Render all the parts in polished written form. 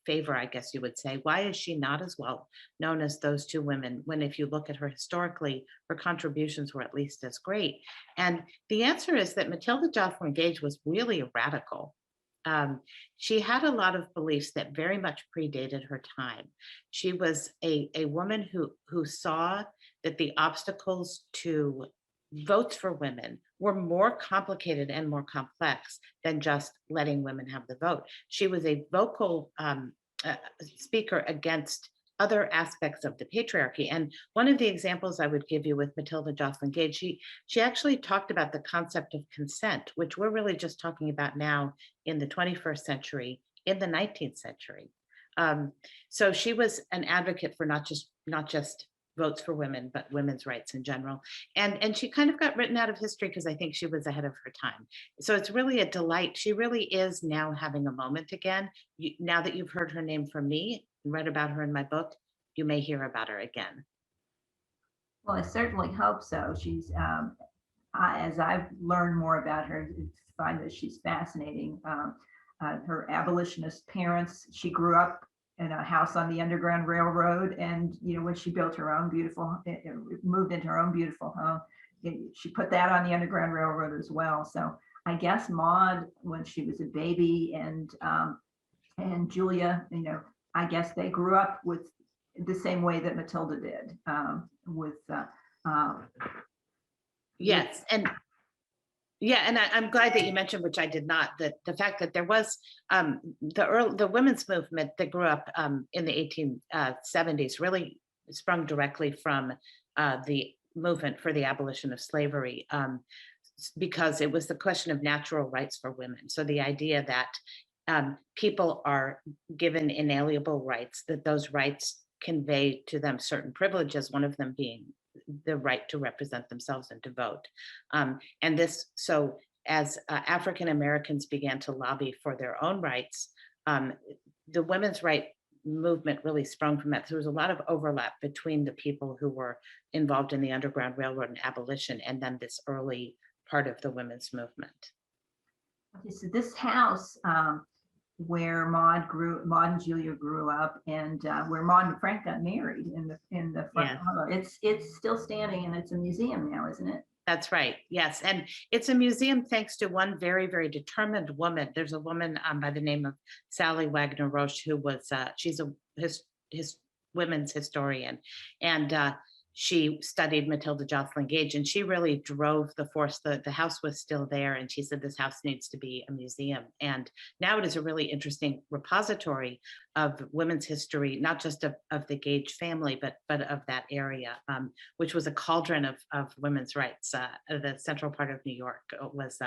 favor, I guess you would say. Why is she not as well known as those two women when, if you look at her historically, her contributions were at least as great? And the answer is that Matilda Joslyn Gage was really a radical. Um, she had a lot of beliefs that very much predated her time. She was a woman who saw that the obstacles to votes for women were more complicated and more complex than just letting women have the vote. She was a vocal speaker against other aspects of the patriarchy. And one of the examples I would give you with Matilda Joslyn Gage, she actually talked about the concept of consent, which we're really just talking about now in the 21st century, in the 19th century. Um, so she was an advocate for not just votes for women, but women's rights in general. And she kind of got written out of history because I think she was ahead of her time. So it's really a delight. She really is now having a moment again. Now that you've heard her name from me and read about her in my book, you may hear about her again. Well, I certainly hope so. As I've learned more about her, I find that she's fascinating. Her abolitionist parents, she grew up in a house on the Underground Railroad, and when she built her own moved into her own beautiful home, she put that on the Underground Railroad as well. So I guess Maud, when she was a baby, and Julia, I guess they grew up with the same way that Matilda did, with Yes, and yeah, and I'm glad that you mentioned, which I did not, that the fact that there was the women's movement that grew up in the 1870s really sprung directly from the movement for the abolition of slavery, because it was the question of natural rights for women. So the idea that people are given inalienable rights, that those rights convey to them certain privileges, one of them being the right to represent themselves and to vote. And this, so as African Americans began to lobby for their own rights, the women's right movement really sprung from that. So there was a lot of overlap between the people who were involved in the Underground Railroad and abolition, and then this early part of the women's movement. Okay, so this house, where Maud and Julia grew up, and where Maud and Frank got married in the front Yes. parlor. It's still standing, and it's a museum now, isn't it? That's right. Yes. And it's a museum thanks to one very, very determined woman. There's a woman by the name of Sally Wagner Roche, who was, she's a his women's historian. And she studied Matilda Joslyn Gage, and she really drove the force. The house was still there. And she said, this house needs to be a museum. And now it is a really interesting repository of women's history, not just of the Gage family, but of that area, which was a cauldron of women's rights. The central part of New York was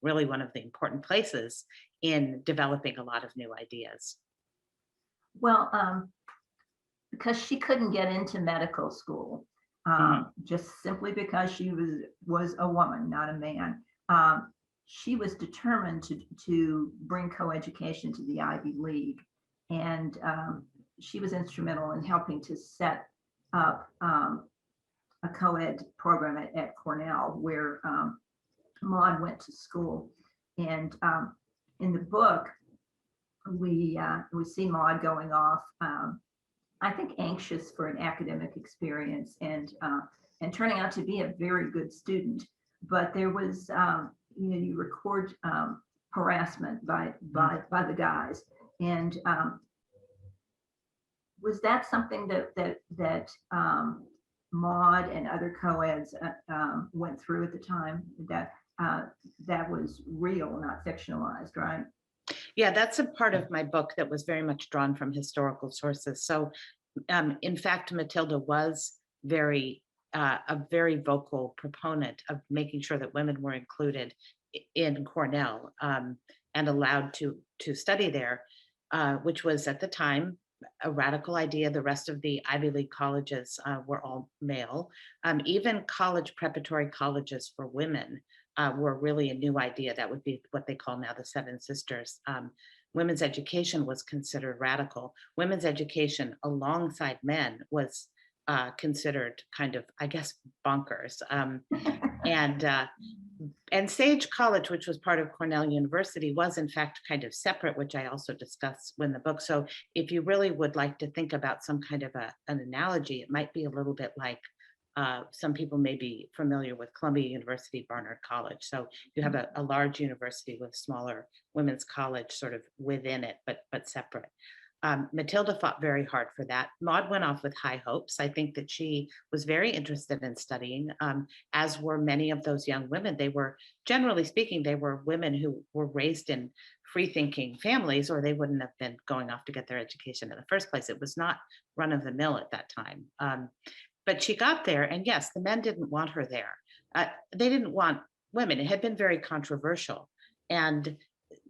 really one of the important places in developing a lot of new ideas. Well, because she couldn't get into medical school, just simply because she was a woman, not a man. She was determined to bring coeducation to the Ivy League, and she was instrumental in helping to set up a co-ed program at Cornell, where Maud went to school. And in the book, we see Maud going off, I think anxious for an academic experience, and turning out to be a very good student. But there was, you record harassment by the guys, and was that something that Maud and other co-eds went through at the time? That was real, not fictionalized, right? Yeah, that's a part of my book that was very much drawn from historical sources. So, in fact, Matilda was a very vocal proponent of making sure that women were included in Cornell, and allowed to study there, which was at the time a radical idea. The rest of the Ivy League colleges were all male. Even preparatory colleges for women were really a new idea. That would be what they call now the Seven Sisters. Women's education was considered radical. Women's education alongside men was considered kind of, I guess, bonkers. And And Sage College, which was part of Cornell University, was in fact kind of separate, which I also discuss in the book. So if you really would like to think about some kind of an analogy, it might be a little bit like some people may be familiar with Columbia University, Barnard College. So you have a large university with smaller women's college sort of within it, but separate. Matilda fought very hard for that. Maud went off with high hopes. I think that she was very interested in studying, as were many of those young women. They were, generally speaking, they were women who were raised in free thinking families, or they wouldn't have been going off to get their education in the first place. It was not run of the mill at that time. But she got there, and yes, the men didn't want her there. They didn't want women. It had been very controversial. And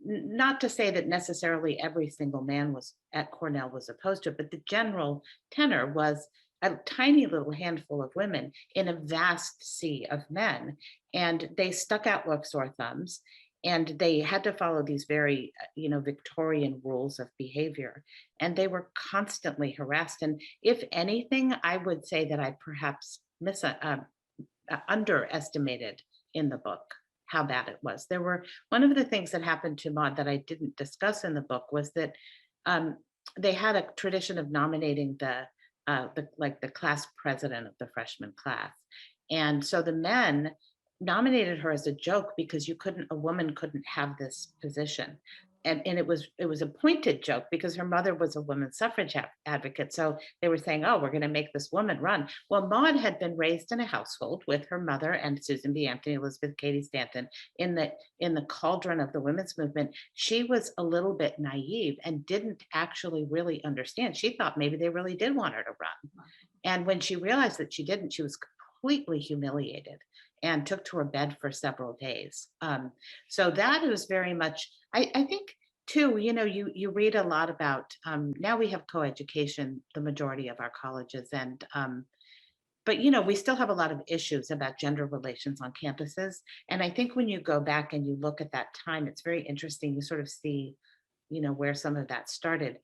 not to say that necessarily every single man was at Cornell was opposed to it, but the general tenor was a tiny little handful of women in a vast sea of men, and they stuck out like sore thumbs, and they had to follow these very, Victorian rules of behavior, and they were constantly harassed. And if anything, I would say that I perhaps underestimated in the book how bad it was. There were one of the things that happened to Maud that I didn't discuss in the book was that um, they had a tradition of nominating the class president of the freshman class, and so the men nominated her as a joke because a woman couldn't have this position. And it was a pointed joke because her mother was a women's suffrage advocate. So they were saying, "Oh, we're going to make this woman run." Well, Maud had been raised in a household with her mother and Susan B. Anthony, Elizabeth Cady Stanton in the cauldron of the women's movement. She was a little bit naive and didn't actually really understand. She thought maybe they really did want her to run. And when she realized that she didn't, she was completely humiliated and took to her bed for several days. So that was very much, I think, too, you read a lot about, now we have coeducation, the majority of our colleges, but we still have a lot of issues about gender relations on campuses. And I think when you go back and you look at that time, it's very interesting. You sort of see, where some of that started,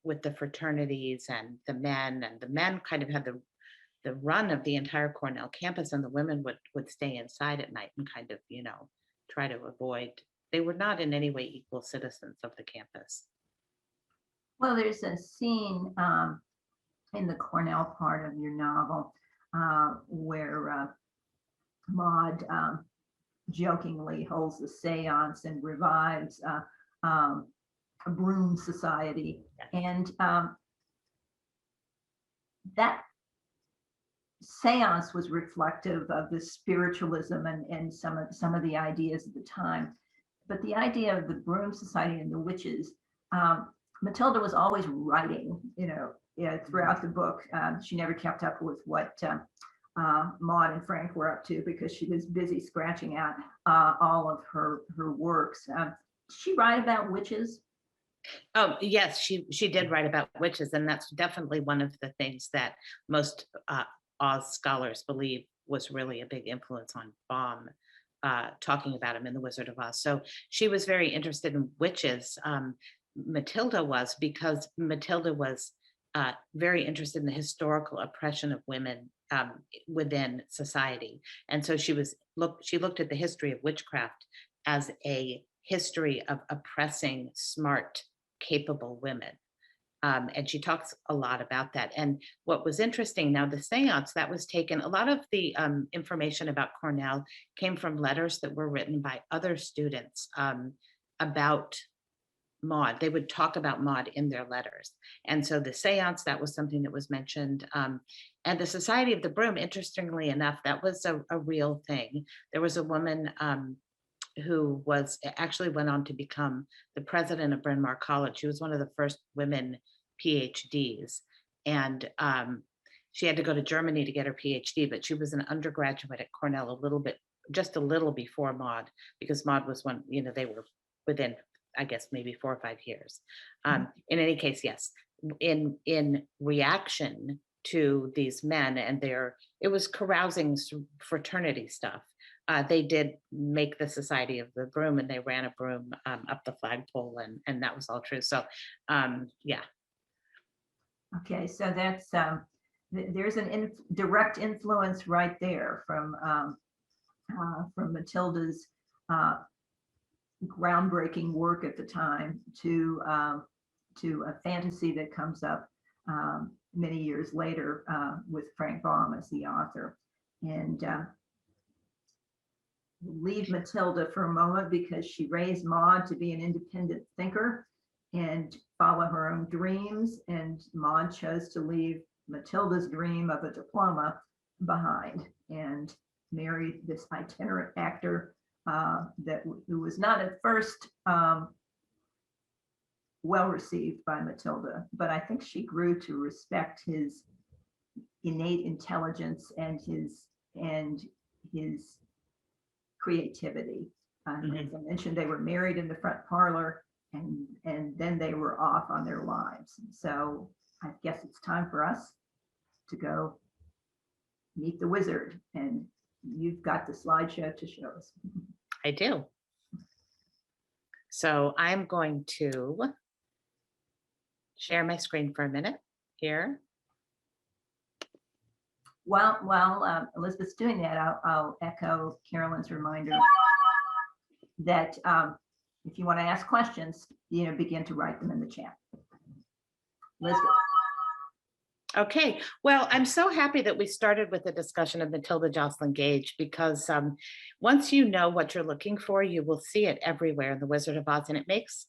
with the fraternities and the men kind of had the run of the entire Cornell campus, and the women would stay inside at night and kind of, try to avoid. They were not in any way equal citizens of the campus. Well, there's a scene in the Cornell part of your novel where Maud jokingly holds a seance and revives a broom society. And that seance was reflective of the spiritualism and some of the ideas of the time. But the idea of the broom society and the witches, Matilda was always writing, throughout the book. She never kept up with what Maud and Frank were up to because she was busy scratching out all of her works. Did she write about witches? Oh, yes, she did write about witches, and that's definitely one of the things that most Oz scholars believe was really a big influence on Baum, talking about him in The Wizard of Oz. So she was very interested in witches. Matilda was, because Matilda was very interested in the historical oppression of women within society, and so she looked at the history of witchcraft as a history of oppressing smart, capable women. And she talks a lot about that. And what was interesting, now the seance that was taken, a lot of the information about Cornell came from letters that were written by other students about Maud. They would talk about Maud in their letters. And so the seance, that was something that was mentioned. And the Society of the Broom, interestingly enough, that was a real thing. There was a woman who actually went on to become the president of Bryn Mawr College. She was one of the first women PhDs, and she had to go to Germany to get her PhD, but she was an undergraduate at Cornell just a little before Maud, because Maud was they were within, I guess, maybe 4 or 5 years. In any case, yes, in reaction to these men and it was carousing fraternity stuff. They did make the Society of the Broom, and they ran a broom up the flagpole, and that was all true. So, yeah. Okay, so that's there's an direct influence right there from from Matilda's groundbreaking work at the time to a fantasy that comes up many years later with Frank Baum as the author. And leave Matilda for a moment because she raised Maud to be an independent thinker and follow her own dreams. And Maud chose to leave Matilda's dream of a diploma behind and married this itinerant actor who was not at first well received by Matilda, but I think she grew to respect his innate intelligence and his creativity. As I mentioned, they were married in the front parlor, and then they were off on their lives. So I guess it's time for us to go meet the wizard, and you've got the slideshow to show us. I do. So I'm going to share my screen for a minute here. While Elizabeth's doing that, I'll echo Carolyn's reminder that if you want to ask questions, begin to write them in the chat. Elizabeth. Okay, well, I'm so happy that we started with the discussion of Matilda Jocelyn Gage, because once you know what you're looking for, you will see it everywhere in The Wizard of Oz, and it makes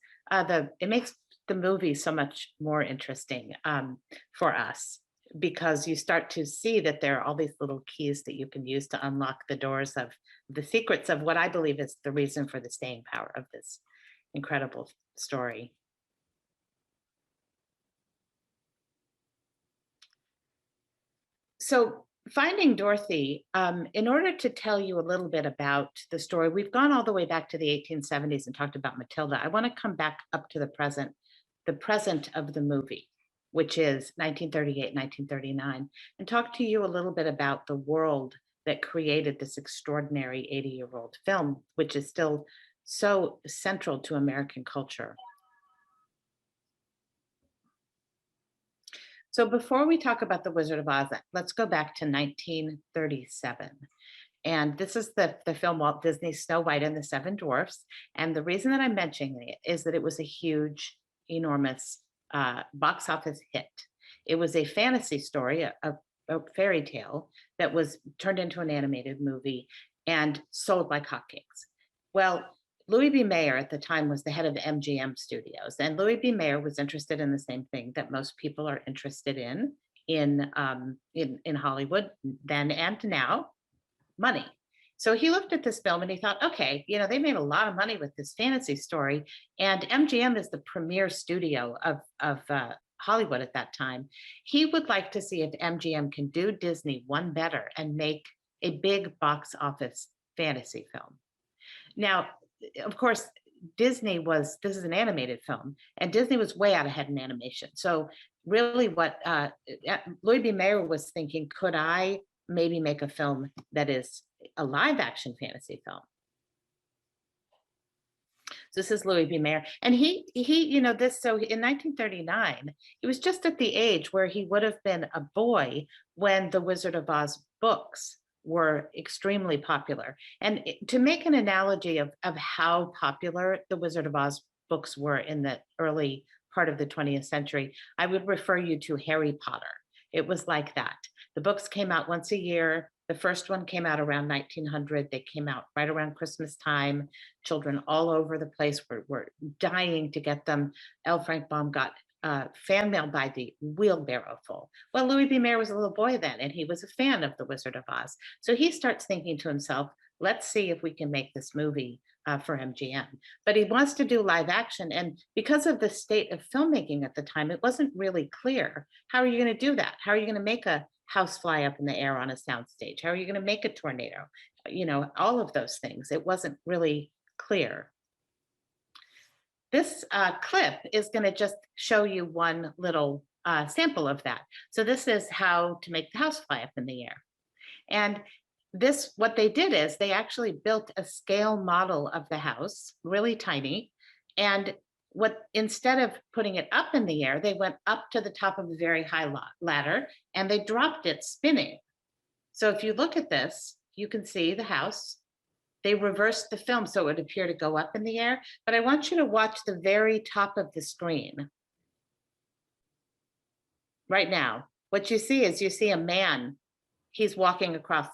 the movie so much more interesting for us, because you start to see that there are all these little keys that you can use to unlock the doors of the secrets of what I believe is the reason for the staying power of this incredible story. So Finding Dorothy, in order to tell you a little bit about the story, we've gone all the way back to the 1870s and talked about Matilda. I want to come back up to the present of the movie, which is 1938, 1939, and talk to you a little bit about the world that created this extraordinary 80-year-old film, which is still so central to American culture. So before we talk about The Wizard of Oz, let's go back to 1937. And this is the film Walt Disney's Snow White and the Seven Dwarfs. And the reason that I'm mentioning it is that it was a huge, enormous box office hit. It was a fantasy story, a fairy tale that was turned into an animated movie and sold like hotcakes. Well, Louis B. Mayer at the time was the head of MGM Studios, and Louis B. Mayer was interested in the same thing that most people are interested in Hollywood then and now, money. So he looked at this film and he thought, okay, they made a lot of money with this fantasy story, and MGM is the premier studio of Hollywood at that time. He would like to see if MGM can do Disney one better and make a big box office fantasy film. Now, of course, this is an animated film, and Disney was way out ahead in animation. So really what Louis B. Mayer was thinking, could I maybe make a film that is a live action fantasy film? So this is Louis B. Mayer. And he so in 1939, he was just at the age where he would have been a boy when the Wizard of Oz books were extremely popular. And to make an analogy of how popular the Wizard of Oz books were in the early part of the 20th century, I would refer you to Harry Potter. It was like that. The books came out once a year. The first one came out around 1900. They came out right around Christmas time. Children all over the place were dying to get them. L. Frank Baum got fan mail by the wheelbarrow full. Well, Louis B. Mayer was a little boy then, and he was a fan of The Wizard of Oz. So he starts thinking to himself, let's see if we can make this movie for MGM. But he wants to do live action. And because of the state of filmmaking at the time, it wasn't really clear. How are you going to do that? How are you going to make a house fly up in the air on a soundstage? How are you going to make a tornado? All of those things. It wasn't really clear. This clip is going to just show you one little sample of that. So this is how to make the house fly up in the air. And what they did is they actually built a scale model of the house, really tiny. And instead of putting it up in the air, they went up to the top of a very high ladder and they dropped it spinning. So if you look at this, you can see the house they reversed the film so it would appear to go up in the air. But I want you to watch the very top of the screen right now. What you see is you see a man. He's walking across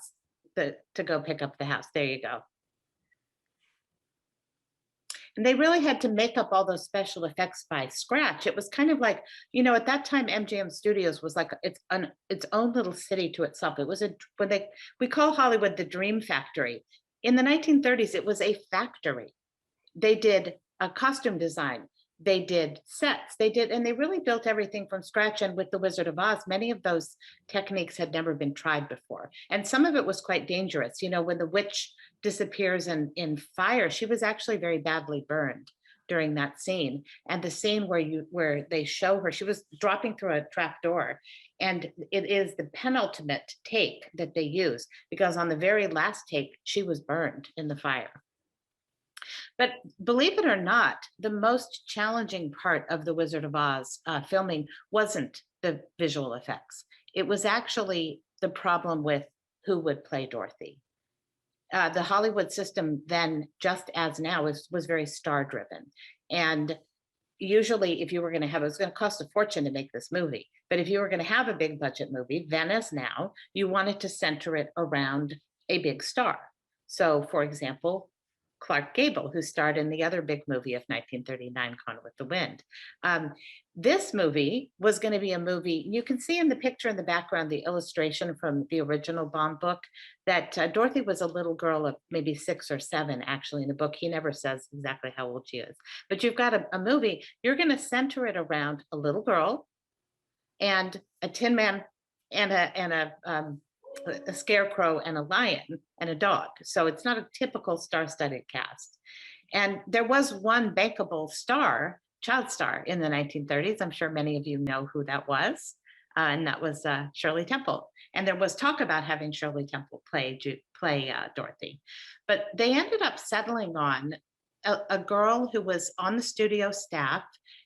to go pick up the house. There you go. And they really had to make up all those special effects by scratch. It was kind of like, at that time, MGM Studios was like its own little city to itself. It was we call Hollywood the Dream Factory. In the 1930s, it was a factory. They did a costume design. They did sets. And they really built everything from scratch. And with The Wizard of Oz, many of those techniques had never been tried before. And some of it was quite dangerous. When the witch disappears in fire, she was actually very badly burned during that scene. And the scene where they show her, she was dropping through a trap door. And it is the penultimate take that they use, because on the very last take, she was burned in the fire. But believe it or not, the most challenging part of The Wizard of Oz filming wasn't the visual effects. It was actually the problem with who would play Dorothy. The Hollywood system then, just as now, was very star driven. And usually if you were going to have, it was going to cost a fortune to make this movie. But if you were going to have a big budget movie, then as now, you wanted to center it around a big star. So for example, Clark Gable, who starred in the other big movie of 1939, Gone with the Wind. This movie was going to be a movie, you can see in the picture in the background, the illustration from the original Bond book, that Dorothy was a little girl of maybe 6 or 7, actually, in the book. He never says exactly how old she is. But you've got a movie, you're going to center it around a little girl and a Tin Man and a scarecrow and a lion and a dog. So it's not a typical star-studded cast. And there was one bankable star, child star, in the 1930s. I'm sure many of you know who that was. And that was Shirley Temple. And there was talk about having Shirley Temple play Dorothy. But they ended up settling on a girl who was on the studio staff.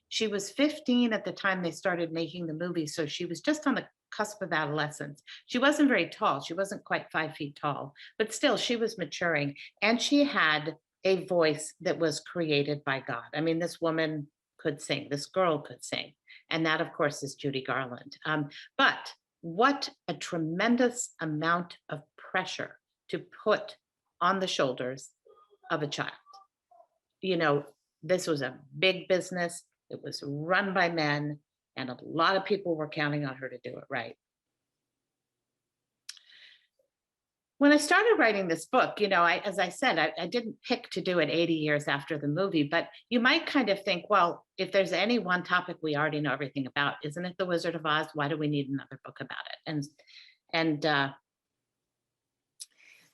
She was 15 at the time they started making the movie. So she was just on the cusp of adolescence. She wasn't very tall. She wasn't quite 5 feet tall, but still she was maturing. And she had a voice that was created by God. I mean, this woman could sing, this girl could sing. And that, of course, is Judy Garland. But what a tremendous amount of pressure to put on the shoulders of a child. This was a big business. It was run by men, and a lot of people were counting on her to do it right. When I started writing this book, as I said, I didn't pick to do it 80 years after the movie, but you might kind of think, well, if there's any one topic we already know everything about, isn't it The Wizard of Oz? Why do we need another book about it? And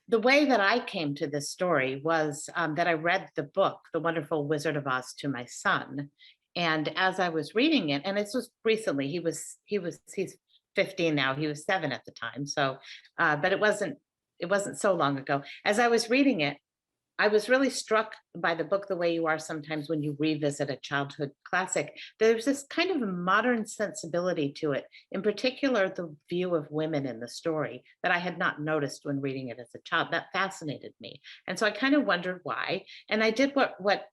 the way that I came to this story was that I read the book, The Wonderful Wizard of Oz, to my son. And as I was reading it, and this was recently, he's 15 now, he was 7 at the time. So, but it wasn't so long ago. As I was reading it, I was really struck by the book the way you are sometimes when you revisit a childhood classic. There's this kind of a modern sensibility to it, in particular, the view of women in the story that I had not noticed when reading it as a child. That fascinated me. And so I kind of wondered why. And I did what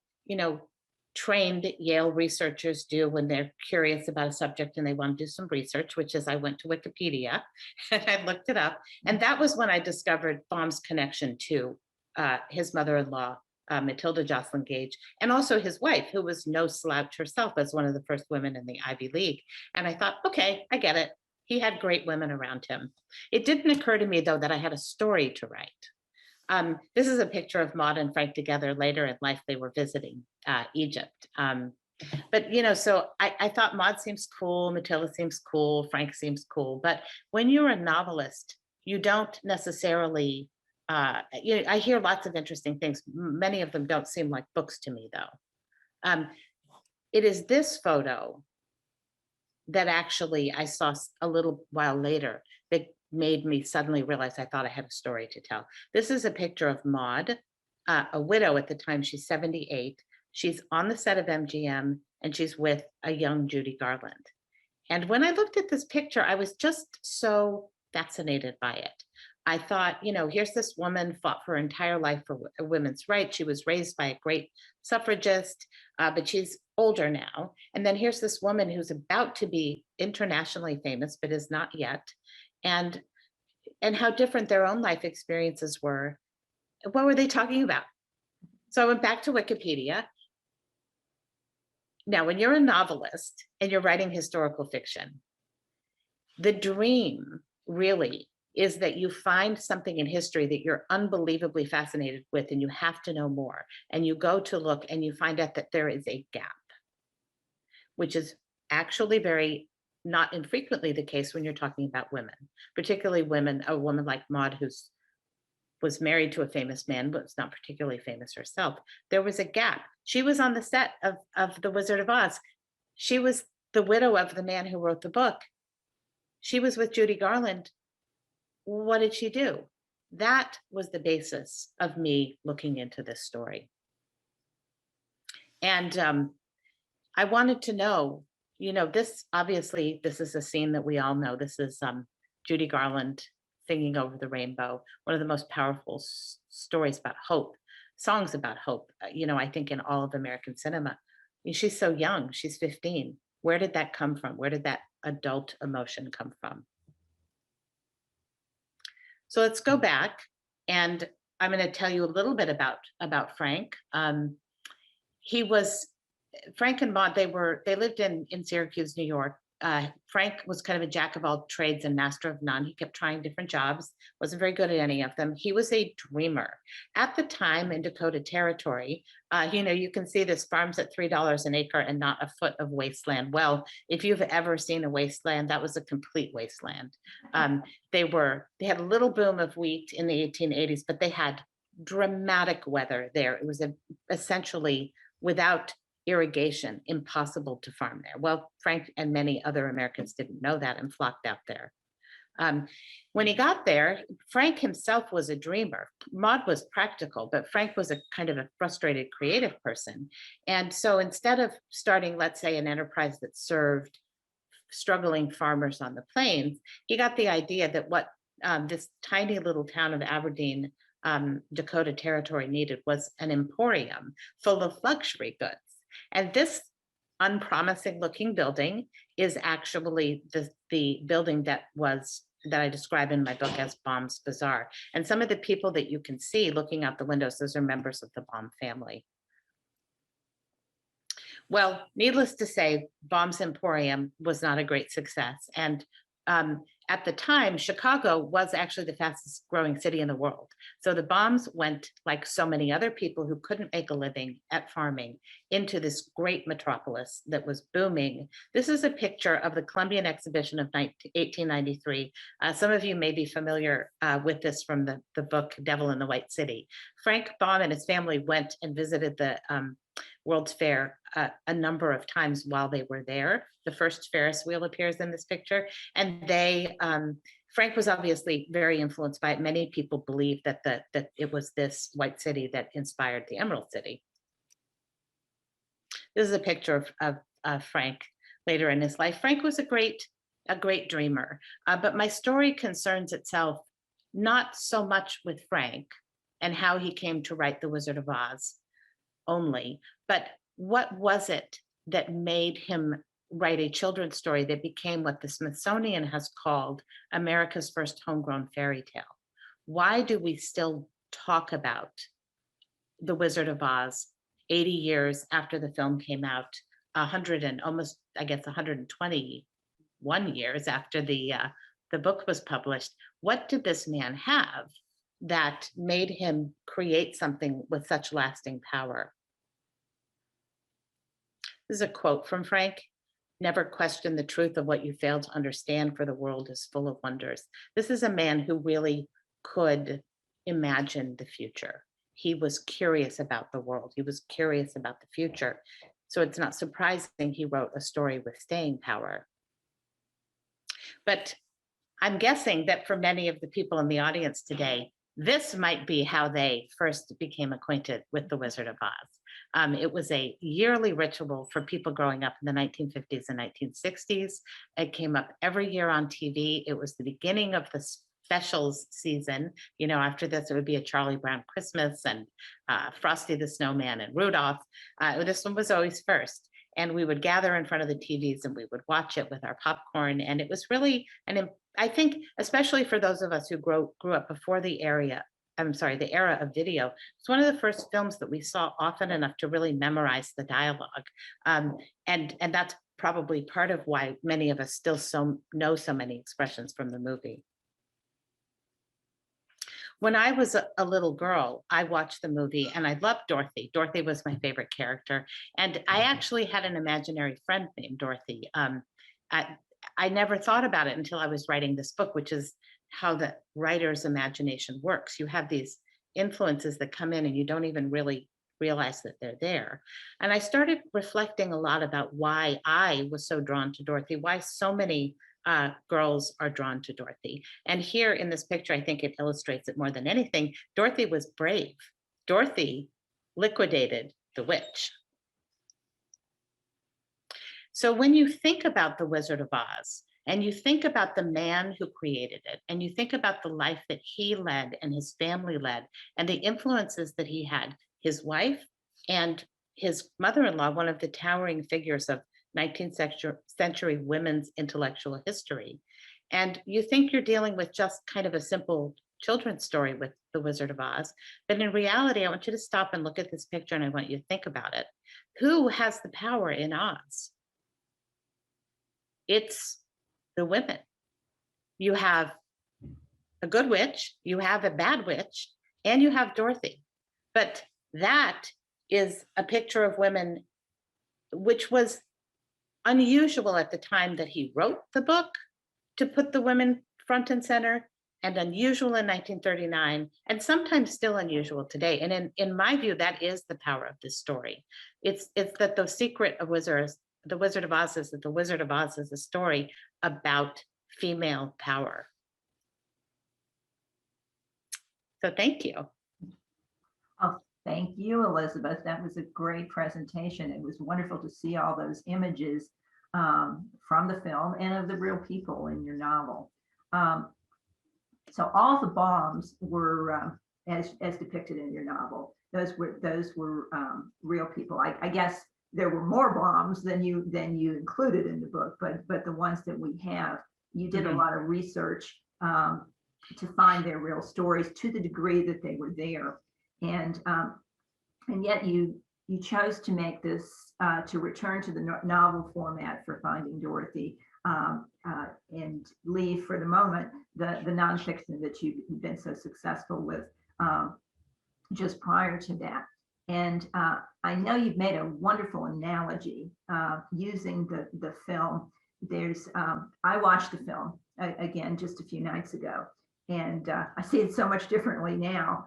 trained Yale researchers do when they're curious about a subject and they want to do some research, which is I went to Wikipedia and I looked it up. And that was when I discovered Baum's connection to his mother-in-law, Matilda Jocelyn Gage, and also his wife, who was no slouch herself as one of the first women in the Ivy League. And I thought, okay, I get it. He had great women around him. It didn't occur to me, though, that I had a story to write. This is a picture of Maud and Frank together later in life. They were visiting Egypt. But, so I thought Maud seems cool, Matilda seems cool, Frank seems cool. But when you're a novelist, you don't necessarily, I hear lots of interesting things. Many of them don't seem like books to me, though. It is this photo that actually I saw a little while later that made me suddenly realize I thought I had a story to tell. This is a picture of Maud, a widow at the time. She's 78. She's on the set of MGM and she's with a young Judy Garland. And when I looked at this picture, I was just so fascinated by it. I thought, here's this woman fought for her entire life for women's rights. She was raised by a great suffragist, but she's older now. And then here's this woman who's about to be internationally famous, but is not yet. And how different their own life experiences were. What were they talking about? So I went back to Wikipedia. Now, when you're a novelist and you're writing historical fiction, the dream really is that you find something in history that you're unbelievably fascinated with and you have to know more. And you go to look and you find out that there is a gap, which is actually very not infrequently the case when you're talking about women, particularly women, a woman like Maud, who's was married to a famous man, but was not particularly famous herself. There was a gap. She was on the set of The Wizard of Oz. She was the widow of the man who wrote the book. She was with Judy Garland. What did she do? That was the basis of me looking into this story. And I wanted to know, this obviously, this is a scene that we all know. This is Judy Garland singing over the rainbow, one of the most powerful stories about hope, songs about hope, I think in all of American cinema. I mean, she's so young, she's 15. Where did that come from? Where did that adult emotion come from? So let's go back, and I'm going to tell you a little bit about Frank. He was Frank and Maud. They lived in Syracuse, New York. Frank was kind of a jack of all trades and master of none. He kept trying different jobs, wasn't very good at any of them. He was a dreamer. At the time in Dakota Territory, you can see this farms at $3 an acre and not a foot of wasteland. Well, if you've ever seen a wasteland, that was a complete wasteland. They had a little boom of wheat in the 1880s, but they had dramatic weather there. It was essentially without irrigation, impossible to farm there. Well, Frank and many other Americans didn't know that and flocked out there. When he got there, Frank himself was a dreamer. Maud was practical, but Frank was a kind of a frustrated creative person. And so instead of starting, let's say, an enterprise that served struggling farmers on the plains, he got the idea that what this tiny little town of Aberdeen, Dakota Territory needed was an emporium full of luxury goods. And this unpromising looking building is actually the building that I describe in my book as Baum's Bazaar. And some of the people that you can see looking out the windows, those are members of the Baum family. Well, needless to say, Baum's Emporium was not a great success. And at the time, Chicago was actually the fastest growing city in the world. So the Baums went, like so many other people who couldn't make a living at farming, into this great metropolis that was booming. This is a picture of the Columbian Exhibition of 1893. Some of you may be familiar with this from the book Devil in the White City. Frank Baum and his family went and visited the World's Fair a number of times while they were there. The first Ferris wheel appears in this picture, and Frank was obviously very influenced by it. Many people believe that it was this White City that inspired the Emerald City. This is a picture of Frank later in his life. Frank was a great dreamer, but my story concerns itself not so much with Frank and how he came to write The Wizard of Oz only, but what was it that made him write a children's story that became what the Smithsonian has called America's first homegrown fairy tale? Why do we still talk about The Wizard of Oz 80 years after the film came out, 100 and almost, I guess, 121 years after the book was published? What did this man have that made him create something with such lasting power? This is a quote from Frank. Never question the truth of what you fail to understand, for the world is full of wonders. This is a man who really could imagine the future. He was curious about the world. He was curious about the future. So it's not surprising he wrote a story with staying power. But I'm guessing that for many of the people in the audience today, this might be how they first became acquainted with The Wizard of Oz. It was a yearly ritual for people growing up in the 1950s and 1960s. It came up every year on TV. It was the beginning of the specials season. You know, after this, it would be a Charlie Brown Christmas and Frosty the Snowman and Rudolph. This one was always first. And we would gather in front of the TVs and we would watch it with our popcorn. And it was really I think, especially for those of us who grew up before the era of video, it's one of the first films that we saw often enough to really memorize the dialogue. And that's probably part of why many of us still know so many expressions from the movie. When I was a little girl, I watched the movie and I loved Dorothy. Dorothy was my favorite character. And I actually had an imaginary friend named Dorothy. I, I never thought about it until I was writing this book, which is how the writer's imagination works. You have these influences that come in and you don't even really realize that they're there. And I started reflecting a lot about why I was so drawn to Dorothy, why so many girls are drawn to Dorothy. And here in this picture, I think it illustrates it more than anything. Dorothy was brave. Dorothy liquidated the witch. So when you think about the Wizard of Oz, and you think about the man who created it, and you think about the life that he led and his family led, and the influences that he had, his wife and his mother-in-law, one of the towering figures of 19th century women's intellectual history. And you think you're dealing with just kind of a simple children's story with the Wizard of Oz. But in reality, I want you to stop and look at this picture and I want you to think about it. Who has the power in Oz? It's the women. You have a good witch, you have a bad witch, and you have Dorothy. But that is a picture of women, which was unusual at the time that he wrote the book, to put the women front and center, and unusual in 1939, and sometimes still unusual today. And in my view, that is the power of this story. It's that the secret of the Wizard of Oz is that the Wizard of Oz is a story about female power. So thank you. Oh, thank you, Elizabeth. That was a great presentation. It was wonderful to see all those images from the film and of the real people in your novel. So all the bombs were, as depicted in your novel, those were real people. I guess there were more bombs than you included in the book, but the ones that we have, you did a lot of research to find their real stories to the degree that they were there, and yet you chose to make this to return to the novel format for Finding Dorothy, and leave for the moment the nonfiction that you've been so successful with just prior to that. And I know you've made a wonderful analogy using the film. There's I watched the film again just a few nights ago, and I see it so much differently now.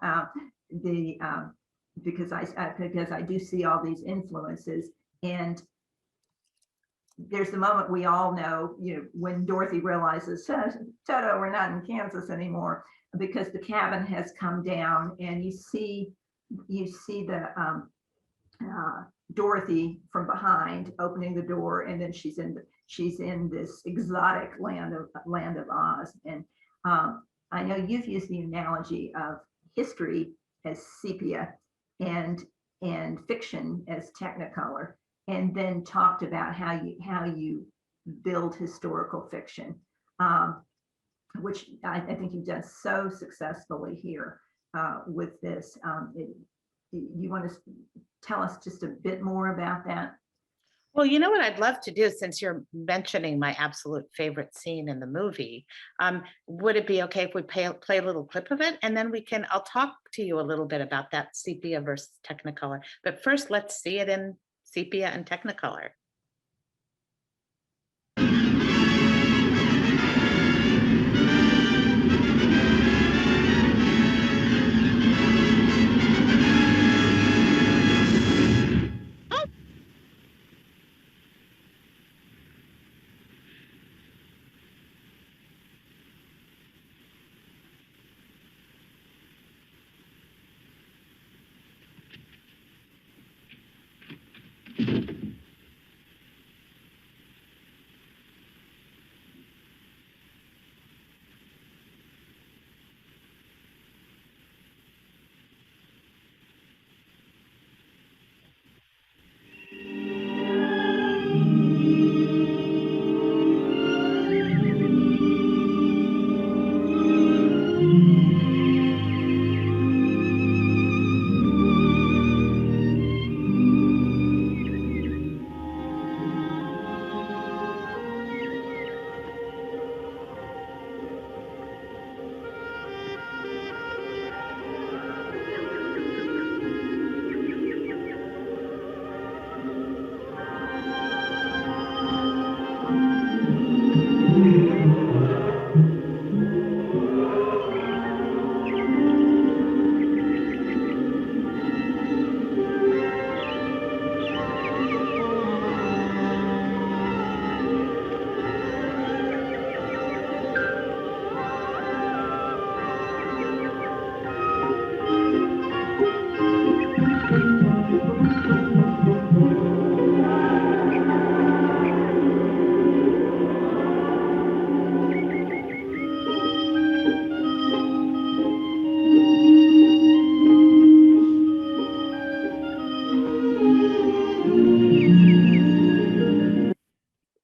Because I do see all these influences, and there's the moment we all know, when Dorothy realizes, ta-da, we're not in Kansas anymore, because the cabin has come down, and you see the Dorothy from behind opening the door, and then she's in this exotic land of Oz. And I know you've used the analogy of history as sepia and fiction as Technicolor, and then talked about how you build historical fiction, which I think you've done so successfully here with this. You want to tell us just a bit more about that? Well, you know what I'd love to do, since you're mentioning my absolute favorite scene in the movie, would it be okay if we play a little clip of it? And then I'll talk to you a little bit about that sepia versus Technicolor. But first, let's see it in sepia and Technicolor.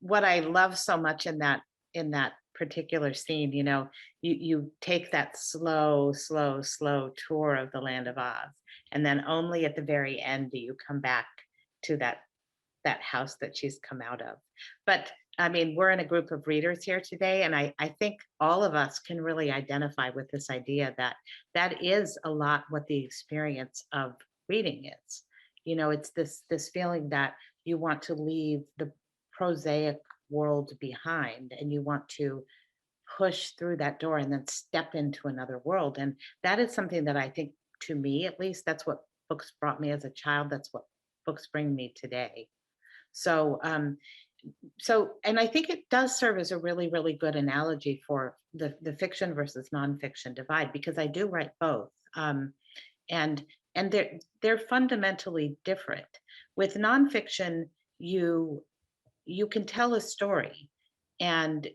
what I love so much in that particular scene, you take that slow, slow, slow tour of the land of Oz, and then only at the very end do you come back to that house that she's come out of. But I mean, we're in a group of readers here today, and I think all of us can really identify with this idea that that is a lot what the experience of reading is. It's this feeling that you want to leave the prosaic world behind and you want to push through that door and then step into another world. And that is something that I think, to me at least, that's what books brought me as a child. That's what books bring me today. So, and I think it does serve as a really, really good analogy for the fiction versus nonfiction divide, because I do write both. And and they're fundamentally different. With nonfiction, you can tell a story, and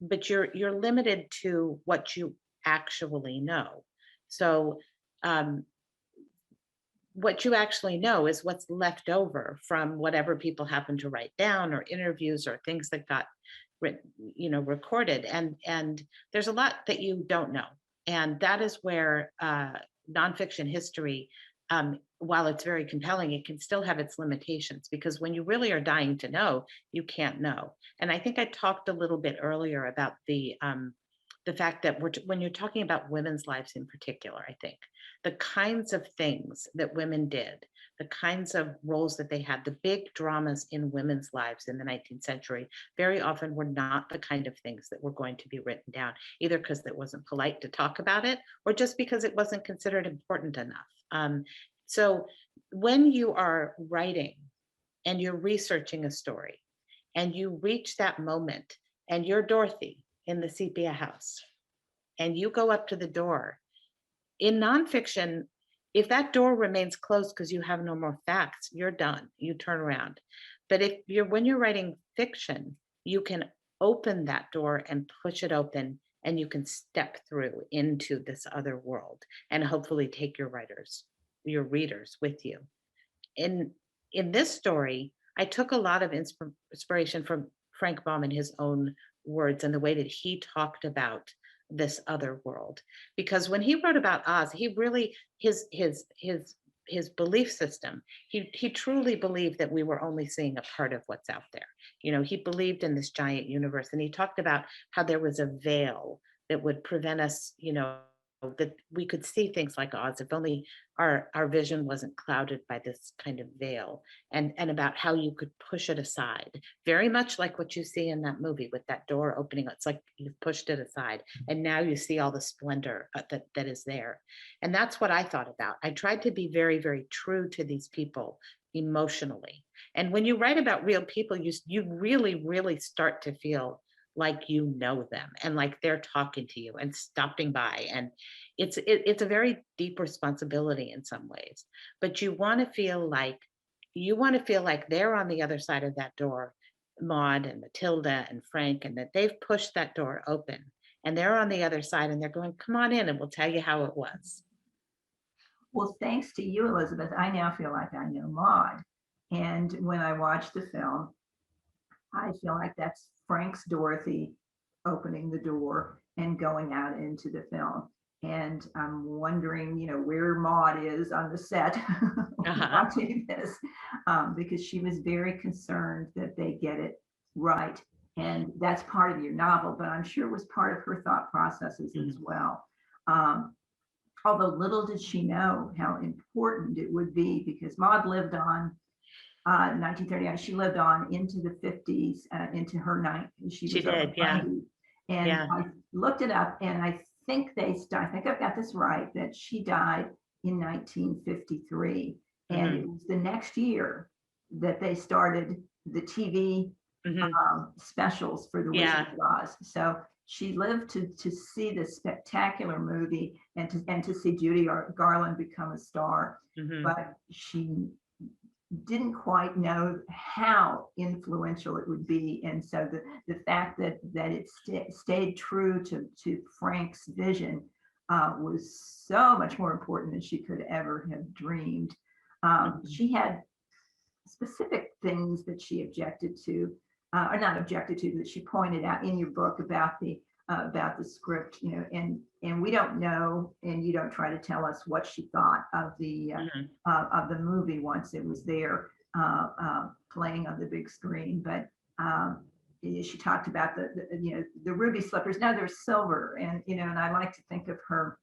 but you're limited to what you actually know. So um, what you actually know is what's left over from whatever people happen to write down, or interviews, or things that got recorded. And there's a lot that you don't know, and that is where nonfiction history, while it's very compelling, it can still have its limitations, because when you really are dying to know, you can't know. And I think I talked a little bit earlier about the fact that when you're talking about women's lives in particular, I think the kinds of things that women did, the kinds of roles that they had, the big dramas in women's lives in the 19th century very often were not the kind of things that were going to be written down, either because it wasn't polite to talk about it, or just because it wasn't considered important enough. So when you are writing and you're researching a story and you reach that moment and you're Dorothy in the sepia house and you go up to the door, in nonfiction, if that door remains closed because you have no more facts, you're done. You turn around. But when you're writing fiction, you can open that door and push it open, and you can step through into this other world and hopefully take your readers with you. In this story, I took a lot of inspiration from Frank Baum in his own words and the way that he talked about this other world. Because when he wrote about Oz, he really his belief system, he truly believed that we were only seeing a part of what's out there. He believed in this giant universe, and he talked about how there was a veil that would prevent us, that we could see things like Oz if only our vision wasn't clouded by this kind of veil, and about how you could push it aside, very much like what you see in that movie with that door opening. It's like you've pushed it aside and now you see all the splendor that is there. And that's what I thought about. I tried to be very, very true to these people emotionally. And when you write about real people, you really, really start to feel like you know them and like they're talking to you and stopping by. And it's a very deep responsibility in some ways, but you want to feel like they're on the other side of that door, Maud and Matilda and Frank, and that they've pushed that door open and they're on the other side and they're going, come on in and we'll tell you how it was. Well, thanks to you, Elizabeth, I now feel like I know Maud. And when I watch the film, I feel like that's Frank's Dorothy opening the door and going out into the film. And I'm wondering, where Maud is on the set Uh-huh. watching this, because she was very concerned that they get it right. And that's part of your novel, but I'm sure it was part of her thought processes as Mhm. well. Um, Although little did she know how important it would be, because Maud lived on 1939. She lived on into the 50s, into her 90s. She She was over did, yeah. 90. And Yeah. I looked it up, and I think I think I've got this right, that she died in 1953. And Hmm. it was the next year that they started the TV Hmm. specials for the Wizard Yeah. of Oz. So she lived to see this spectacular movie, and to see Judy Garland become a star. Hmm. But she didn't quite know how influential it would be. And so the fact that it stayed true to Frank's vision was so much more important than she could ever have dreamed. Hmm. She had specific things that she objected to. or not objected to, that she pointed out in your book about the script, and we don't know, and you don't try to tell us what she thought Mhm. of the movie once it was there playing on the big screen. But she talked about the ruby slippers. Now they're silver, and I like to think of her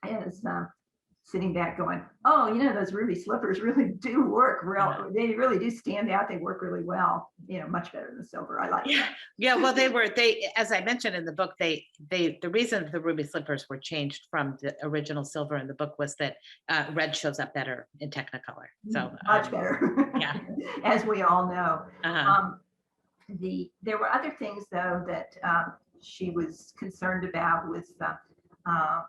as sitting back going, oh, those ruby slippers really do work Yeah. they really do stand out. They work really well, much better than silver. I like Yeah. that. Yeah. Well, as I mentioned in the book, the reason the ruby slippers were changed from the original silver in the book was that red shows up better in Technicolor. So, Much better, yeah. as we all know. Uh-huh. Um, there were other things though that she was concerned about uh,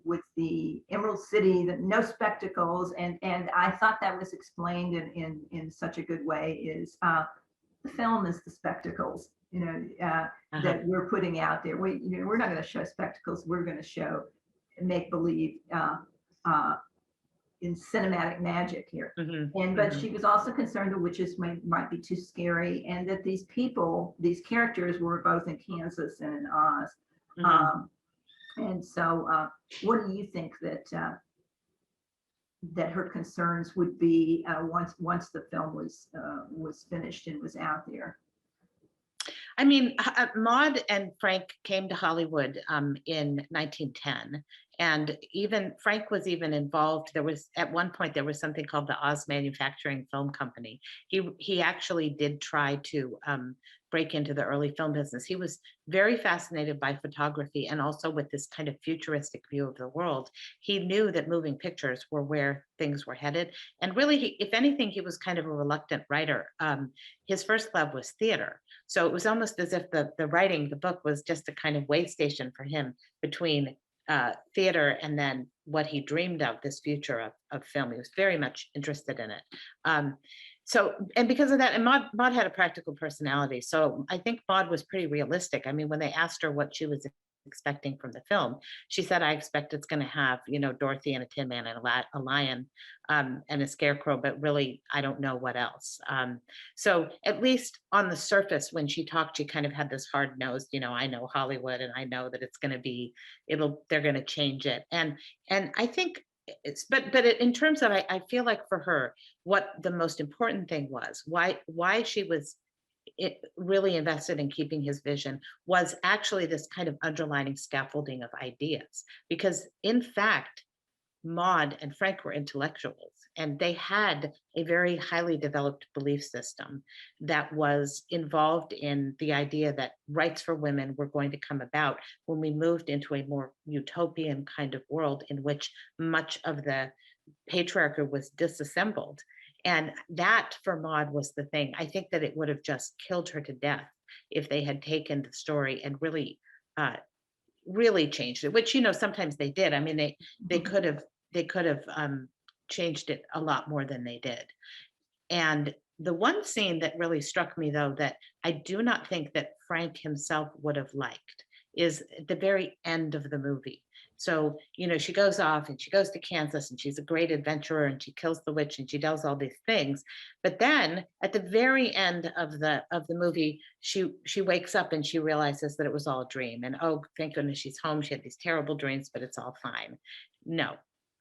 with the Emerald City, the no spectacles, and I thought that was explained in such a good way. Is the film is the spectacles, Uh-huh. that we're putting out there. We're not going to show spectacles. We're going to show make believe uh, in cinematic magic here. Mhm. But Mhm. she was also concerned the witches might be too scary, and that these characters were both in Kansas and in Oz. Mhm. Um, and so, what do you think that her concerns would be once the film was finished and was out there? I mean, Maud and Frank came to Hollywood in 1910, and even Frank was even involved. There was at one point there was something called the Oz Manufacturing Film Company. He actually did try to break into the early film business. He was very fascinated by photography and also with this kind of futuristic view of the world. He knew that moving pictures were where things were headed, and really, if anything, he was kind of a reluctant writer. His first love was theater, so it was almost as if the writing the book was just a kind of way station for him between theater and then what he dreamed of, this future of film. He was very much interested in it. Um, so, and because of that, and Maud had a practical personality. So I think Maud was pretty realistic. I mean, when they asked her what she was expecting from the film, she said, I expect it's going to have, Dorothy and a Tin Man and a lion and a scarecrow, but really, I don't know what else. So at least on the surface, when she talked, she kind of had this hard nosed, I know Hollywood and I know that it's going to be, they're going to change it. And I think in terms of, I feel like for her, what the most important thing was, why she was really invested in keeping his vision was actually this kind of underlining scaffolding of ideas. Because in fact, Maud and Frank were intellectuals, and they had a very highly developed belief system that was involved in the idea that rights for women were going to come about when we moved into a more utopian kind of world in which much of the patriarchy was disassembled. And that for Maud was the thing. I think that it would have just killed her to death if they had taken the story and uh, really changed it, which sometimes they did. I mean, they could have changed it a lot more than they did. And the one scene that really struck me, though, that I do not think that Frank himself would have liked is at the very end of the movie. So, she goes off and she goes to Kansas and she's a great adventurer and she kills the witch and she does all these things. But then at the very end of the movie, she wakes up and she realizes that it was all a dream. And oh, thank goodness she's home. She had these terrible dreams, but it's all fine. No,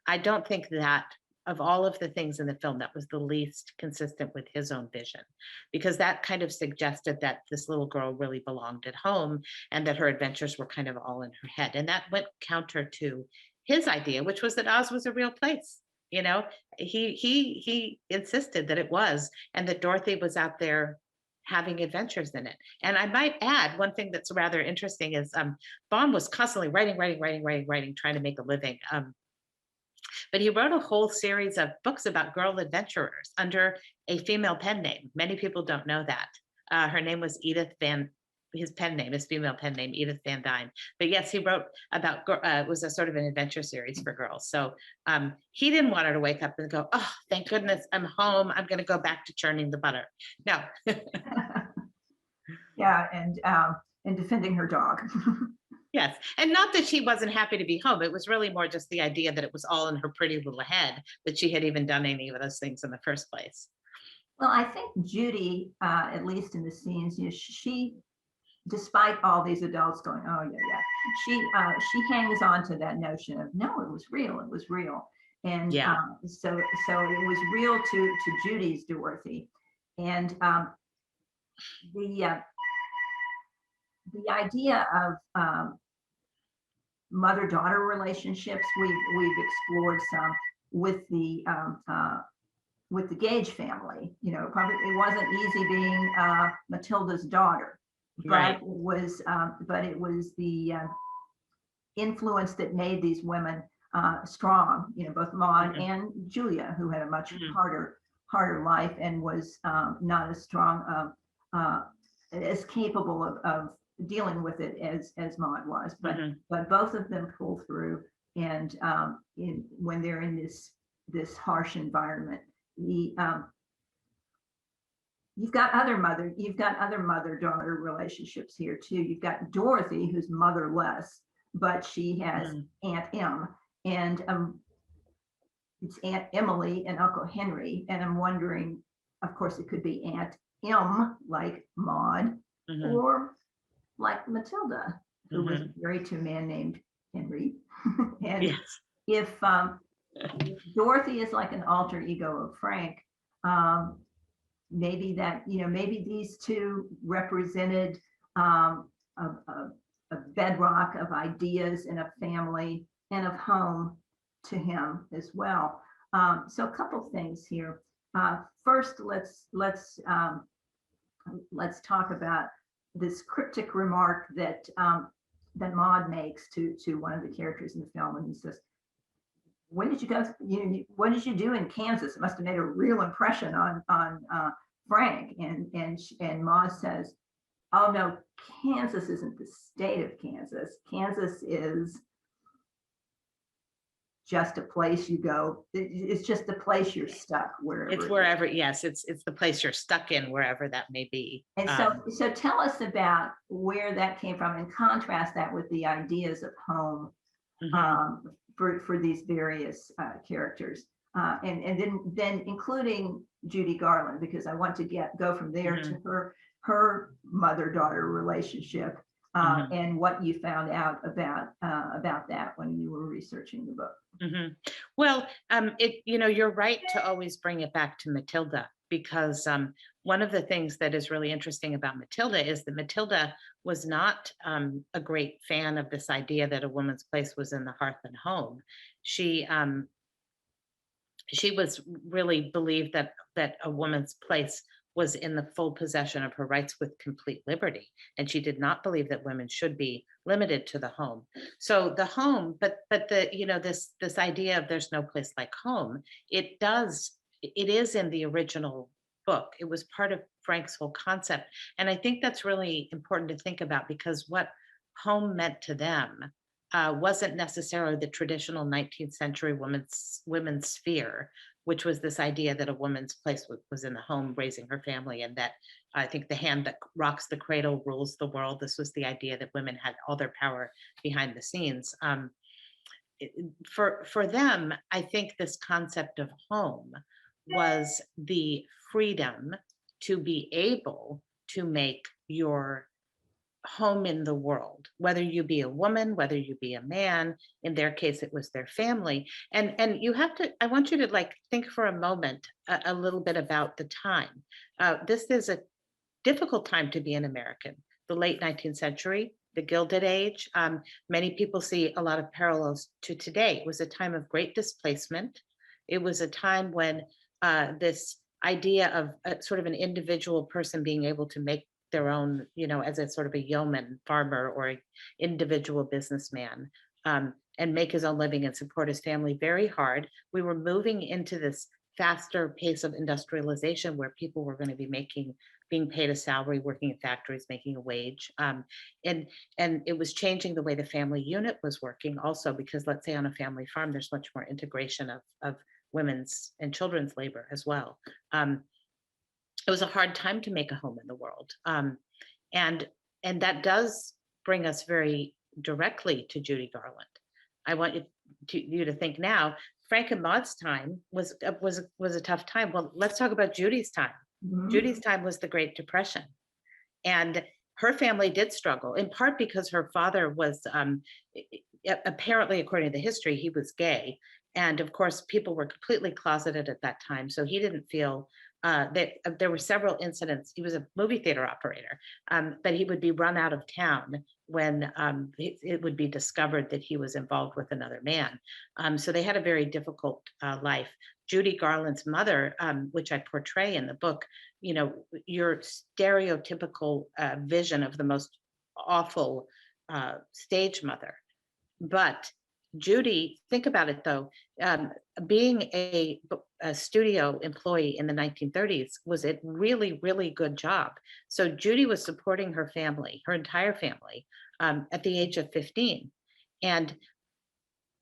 I don't think that of all of the things in the film, that was the least consistent with his own vision, because that kind of suggested that this little girl really belonged at home and that her adventures were kind of all in her head. And that went counter to his idea, which was that Oz was a real place. You know, he insisted that it was, and that Dorothy was out there having adventures in it. And I might add one thing that's rather interesting is Baum was constantly writing, trying to make a living. But he wrote a whole series of books about girl adventurers under a female pen name. Many people don't know that. Her name was his pen name, his female pen name, Edith Van Dyne. But yes, he wrote about, it was a sort of an adventure series for girls. So he didn't want her to wake up and go, oh, thank goodness I'm home. I'm going to go back to churning the butter. No. Yeah, and defending her dog. Yes. And not that she wasn't happy to be home. It was really more just the idea that it was all in her pretty little head that she had even done any of those things in the first place. Well, I think Judy, at least in the scenes, she, despite all these adults going, oh yeah, yeah, she hangs on to that notion of no, it was real, it was real, and Yeah. so it was real to Judy's Dorothy, and the uh, the idea of mother-daughter relationships we've explored some with the Gage family. You know, probably it wasn't easy being Matilda's daughter, Right. but it was the influence that made these women strong. You know, both Maud Mhm. and Julia, who had a much Mhm. harder life and was not as strong, as capable of dealing with it as Maud was. Mhm. But both of them pull through, and when they're in this harsh environment, the you've got other mother-daughter relationships here too. You've got Dorothy, who's motherless, but she has Mhm. Aunt Em, and it's Aunt Emily and Uncle Henry. And I'm wondering, of course, it could be Aunt Em, like Maud, Mhm. or like Matilda, who was Mhm. married to a man named Henry. And Yes. if Dorothy is like an alter ego of Frank, um, maybe that, maybe these two represented a bedrock of ideas and of family and of home to him as well. So a couple things here. First, let's talk about this cryptic remark that Maud makes to one of the characters in the film, and he says, when did you go? What did you do in Kansas? It must have made a real impression on Frank. And Ma says, "Oh no, Kansas isn't the state of Kansas. Kansas is just a place you go. It's just a place you're stuck It's wherever it is." wherever, yes, it's the place you're stuck in, wherever that may be. And so tell us about where that came from, and contrast that with the ideas of home Mhm. um, for these various characters, and then including Judy Garland, because I want to go from there to Mhm. her mother-daughter relationship, Mhm. and what you found out about that when you were researching the book. Mhm. Well, you're right to always bring it back to Matilda because one of the things that is really interesting about Matilda is that Matilda was not a great fan of this idea that a woman's place was in the hearth and home. She she was really believed that a woman's place was in the full possession of her rights with complete liberty, and she did not believe that women should be limited to the home. So the home, but the this idea of there's no place like home, it is in the original book. It was part of Frank's whole concept, and I think that's really important to think about because what home meant to them wasn't necessarily the traditional 19th century women's sphere, which was this idea that a woman's place was in the home raising her family, and that I think the hand that rocks the cradle rules the world. This was the idea that women had all their power behind the scenes. For them, I think this concept of home was the freedom to be able to make your home in the world, whether you be a woman, whether you be a man. In their case it was their family. And you have to, I want you to like think for a moment a little bit about the time. This is a difficult time to be an American, the late 19th century, the Gilded Age. Many people see a lot of parallels to today. It was a time of great displacement. It was a time when this idea of sort of an individual person being able to make their own, as a sort of a yeoman farmer or an individual businessman, and make his own living and support his family, very hard. We were moving into this faster pace of industrialization where people were going to be being paid a salary, working in factories, making a wage. And it was changing the way the family unit was working also, because let's say on a family farm, there's much more integration of women's and children's labor as well. Um, it was a hard time to make a home in the world. And that does bring us very directly to Judy Garland. I want you to think now. Frank and Maud's time was a tough time. Well, let's talk about Judy's time. Mhm. Judy's time was the Great Depression. And her family did struggle, in part because her father was, apparently, according to the history, he was gay. And of course, people were completely closeted at that time. So he didn't feel that there were several incidents. He was a movie theater operator, but he would be run out of town when it would be discovered that he was involved with another man. So they had a very difficult life. Judy Garland's mother, which I portray in the book, your stereotypical vision of the most awful stage mother. But Judy, think about it though, being a studio employee in the 1930s was a really, really good job. So Judy was supporting her family, her entire family, at the age of 15. And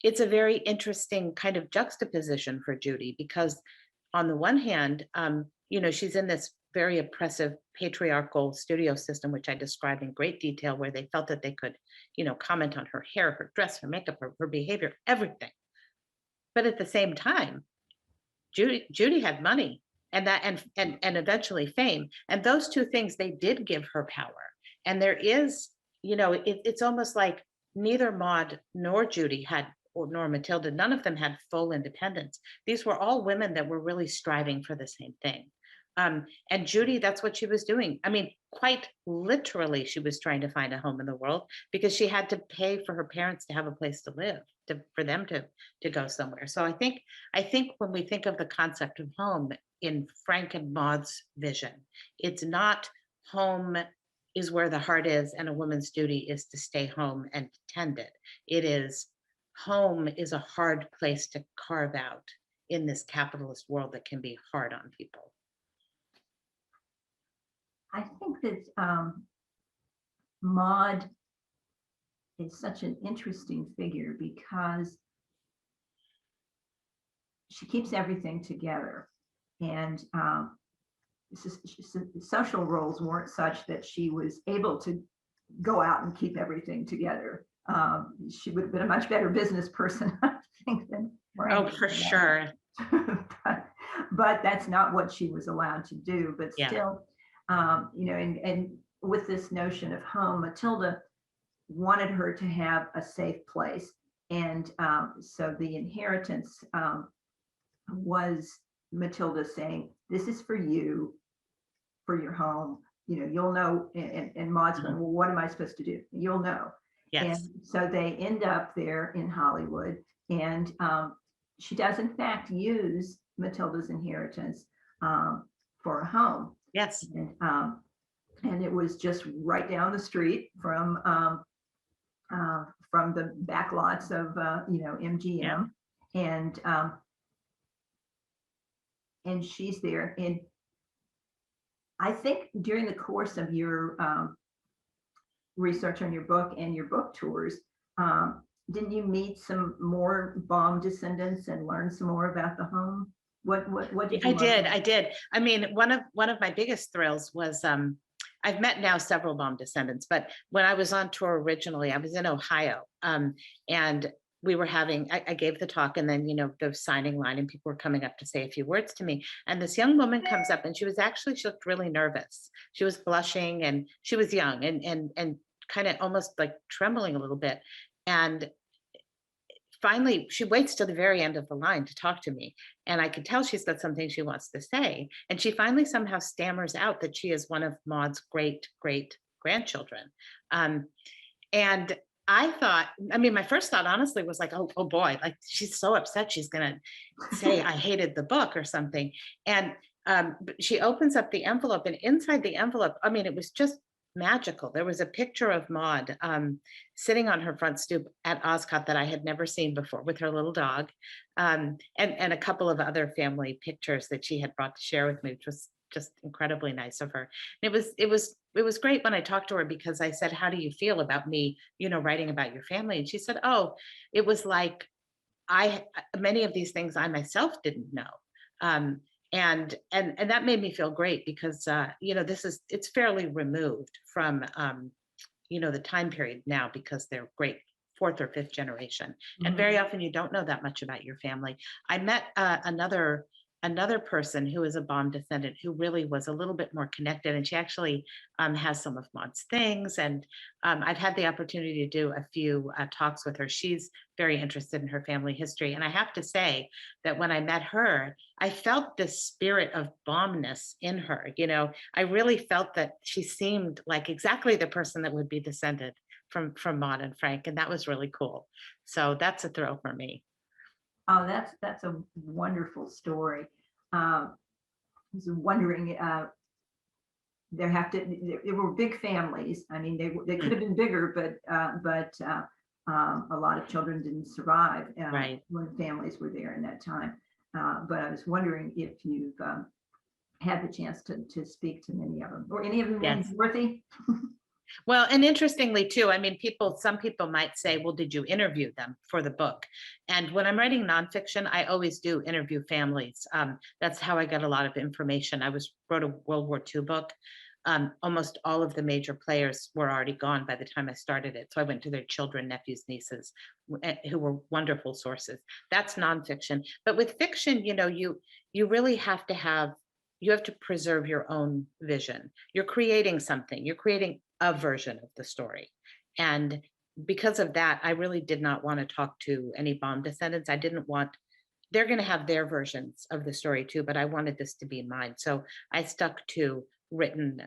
it's a very interesting kind of juxtaposition for Judy because, on the one hand, she's in this very oppressive patriarchal studio system, which I described in great detail, where they felt that they could, comment on her hair, her dress, her makeup, her behavior, everything. But at the same time, Judy had money and that and eventually fame, and those two things they did give her power. And there is, it's almost like neither Maud nor Judy had, or nor Matilda, none of them had full independence. These were all women that were really striving for the same thing. And Judy, that's what she was doing. I mean, quite literally, she was trying to find a home in the world because she had to pay for her parents to have a place to live, for them to go somewhere. So I think when we think of the concept of home in Frank and Maud's vision, it's not home is where the heart is and a woman's duty is to stay home and tend it. It is home is a hard place to carve out in this capitalist world that can be hard on people. I think that Maud is such an interesting figure because she keeps everything together. And social roles weren't such that she was able to go out and keep everything together. She would have been a much better business person, I think, than Oh, Frank. for sure. but that's not what she was allowed to do. But Yeah. still, and with this notion of home, Matilda wanted her to have a safe place. And so the inheritance was Matilda saying, this is for you, for your home. You'll know. And Maud's going, well, what am I supposed to do? You'll know. And Yes. so they end up there in Hollywood. And she does, in fact, use Matilda's inheritance for a home. Yes. And it was just right down the street from the back lots of MGM. Yeah. And she's there. And I think during the course of your research on your book and your book tours, didn't you meet some more Baum descendants and learn some more about the home? What did you learn? I did. I mean, one of my biggest thrills was I've met now several Baum descendants, but when I was on tour originally, I was in Ohio, and we were I gave the talk, and then the signing line, and people were coming up to say a few words to me, and this young woman comes up, and she looked really nervous. She was blushing, and she was young, and kind of almost like trembling a little bit, and finally she waits till the very end of the line to talk to me, and I could tell she's got something she wants to say, and she finally somehow stammers out that she is one of Maud's great great grandchildren. And I thought, I mean, my first thought honestly was like, oh boy, like she's so upset she's gonna say I hated the book or something. And but she opens up the envelope, and inside the envelope, I mean, it was just magical. There was a picture of Maud sitting on her front stoop at Oscott that I had never seen before with her little dog, and a couple of other family pictures that she had brought to share with me, which was just incredibly nice of her. And it was great when I talked to her, because I said, how do you feel about me, writing about your family? And she said, oh, it was like many of these things I myself didn't know. And that made me feel great, because it's fairly removed from the time period now, because they're great fourth or fifth generation, and very often you don't know that much about your family. I met another person who is a bomb descendant who really was a little bit more connected. And she actually has some of Maud's things. And I've had the opportunity to do a few talks with her. She's very interested in her family history. And I have to say that when I met her, I felt this spirit of bombness in her. I really felt that she seemed like exactly the person that would be descended from Maud and Frank. And that was really cool. So that's a thrill for me. Oh, that's a wonderful story. I was wondering, there were big families. I mean, they could have been bigger, but a lot of children didn't survive Right. when families were there in that time. But I was wondering if you've had the chance to speak to many of them, or any of them named Yes. Dorothy. Well, and interestingly too, I mean, some people might say, well, did you interview them for the book? And when I'm writing nonfiction, I always do interview families. That's how I got a lot of information. Wrote a World War II book. Almost all of the major players were already gone by the time I started it. So I went to their children, nephews, nieces, who were wonderful sources. That's nonfiction. But with fiction, you really you have to preserve your own vision. You're creating something. You're creating a version of the story. And because of that, I really did not want to talk to any bomb descendants. They're going to have their versions of the story too, but I wanted this to be mine. So I stuck to written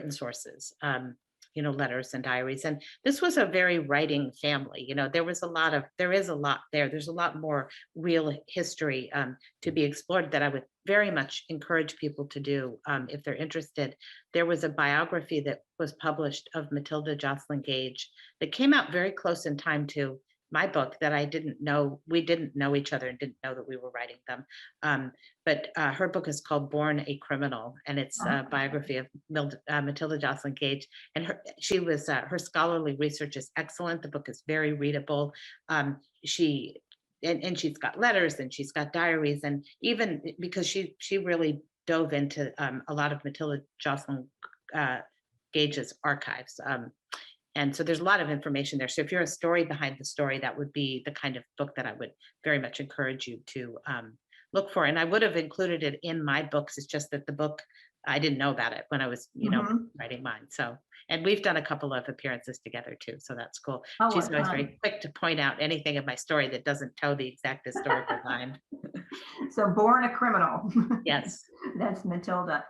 sources, letters and diaries. And this was a very writing family. There is a lot there. There's a lot more real history to be explored that I would very much encourage people to do if they're interested. There was a biography that was published of Matilda Jocelyn Gage that came out very close in time to my book that I didn't know. We didn't know each other and didn't know that we were writing them. But her book is called Born a Criminal, and it's a biography of Matilda Jocelyn Gage. And her scholarly research is excellent. The book is very readable. She's got letters and she's got diaries, and even because she really dove into a lot of Matilda Jocelyn Gage's archives. And so there's a lot of information there. So if you're a story behind the story, that would be the kind of book that I would very much encourage you to look for. And I would have included it in my books. It's just that the book, I didn't know about it when I was, writing mine. So, and we've done a couple of appearances together too. So that's cool. Oh, She's always very quick to point out anything in my story that doesn't tell the exact historical line. So Born a Criminal. Yes. That's Matilda.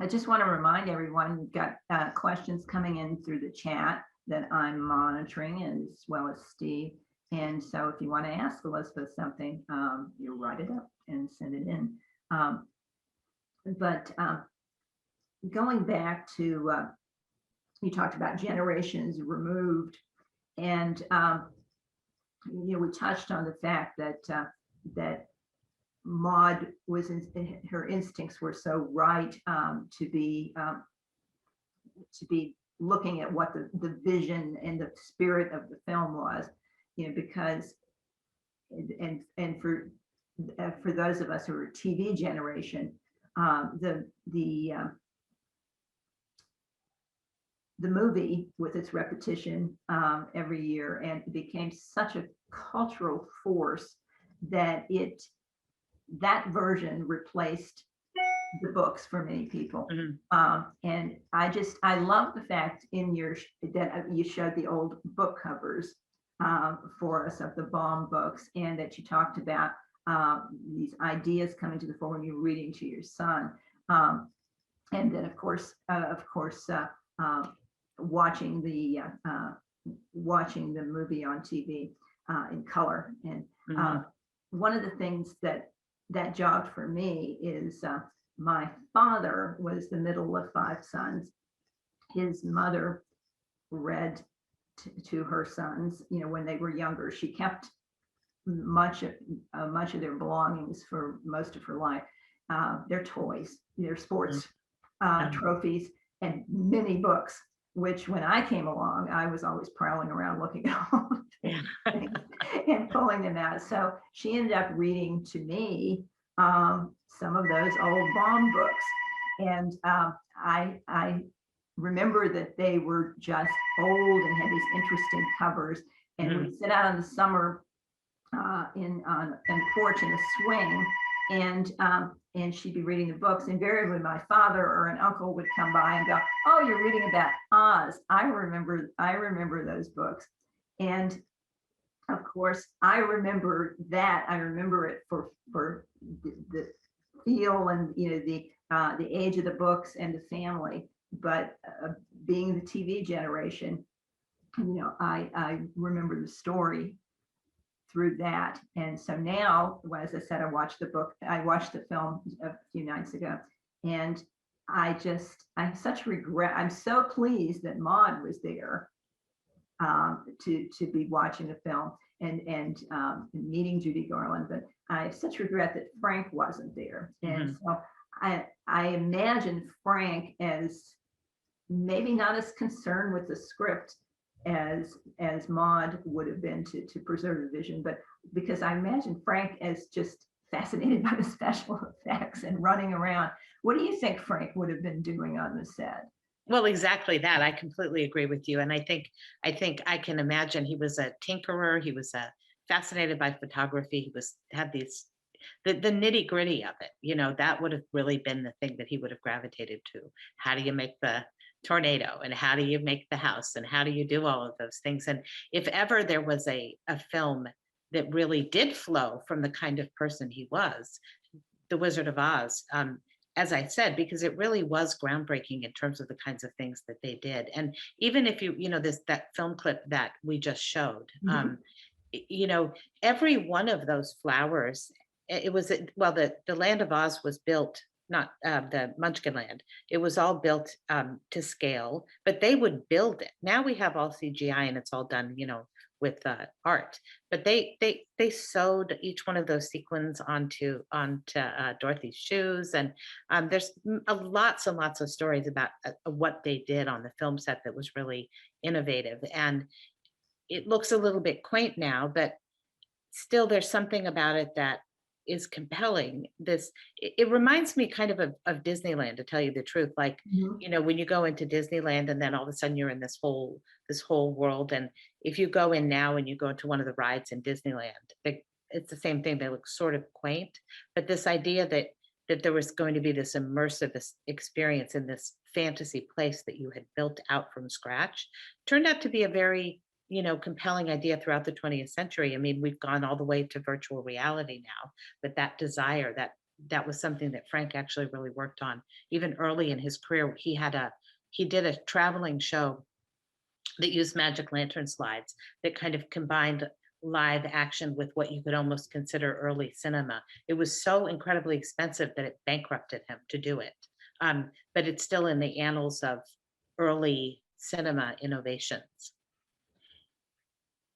I just want to remind everyone, we've got questions coming in through the chat that I'm monitoring, as well as Steve. And so if you want to ask Elizabeth something, you write it up and send it in. But going back to, you talked about generations removed, and we touched on the fact that Maud her instincts were so right to be looking at what the vision and the spirit of the film was, because and for those of us who are a TV generation, the movie with its repetition every year, and it became such a cultural force that that version replaced the books for many people. Mm-hmm. And I love the fact that you showed the old book covers for us of the bomb books, and that you talked about these ideas coming to the fore when you were reading to your son. And then of course, watching the movie on TV in color. And one of the things that jogged for me is my father was the middle of 5 sons. His mother read to her sons, when they were younger. She kept much of their belongings for most of her life, their toys, their sports trophies, and many books, which when I came along, I was always prowling around looking at all of things and pulling them out. So she ended up reading to me some of those old bomb books. And I remember that they were just old and had these interesting covers. And we'd sit out in the summer on the porch in the swing, and she'd be reading the books. Invariably, my father or an uncle would come by and go, "Oh, you're reading about Oz. I remember those books." And of course, I remember that. I remember it for the feel and the age of the books and the family. But being the TV generation, I remember the story through that. And so now, well, as I said, I watched the film a few nights ago, and I have such regret. I'm so pleased that Maude was there to be watching the film and meeting Judy Garland, but I have such regret that Frank wasn't there. And so I imagine Frank as maybe not as concerned with the script as Maude would have been to preserve the vision, but because I imagine Frank as just fascinated by the special effects and running around. What do you think Frank would have been doing on the set? Well, exactly that. I completely agree with you. And I think I can imagine he was a tinkerer. He was fascinated by photography. Had these the nitty gritty of it. That would have really been the thing that he would have gravitated to. How do you make the tornado, and how do you make the house, and how do you do all of those things? And if ever there was a film that really did flow from the kind of person he was, The Wizard of Oz. As I said, because it really was groundbreaking in terms of the kinds of things that they did. And even if that film clip that we just showed, every one of those flowers, it was well, the Land of Oz was built, not the Munchkin Land. It was all built to scale, but they would build it. Now we have all CGI and it's all done, with art. But they sewed each one of those sequins onto Dorothy's shoes, and there's lots and lots of stories about what they did on the film set that was really innovative. And it looks a little bit quaint now, but still there's something about it that is compelling. It reminds me kind of Disneyland, to tell you the truth. Like, when you go into Disneyland and then all of a sudden you're in this whole world. And if you go in now and you go into one of the rides in Disneyland, it's the same thing. They look sort of quaint, but this idea that there was going to be this immersive experience in this fantasy place that you had built out from scratch turned out to be a very compelling idea throughout the 20th century. I mean, we've gone all the way to virtual reality now, but that desire, that was something that Frank actually really worked on. Even early in his career, he did a traveling show that used magic lantern slides that kind of combined live action with what you could almost consider early cinema. It was so incredibly expensive that it bankrupted him to do it. But it's still in the annals of early cinema innovations.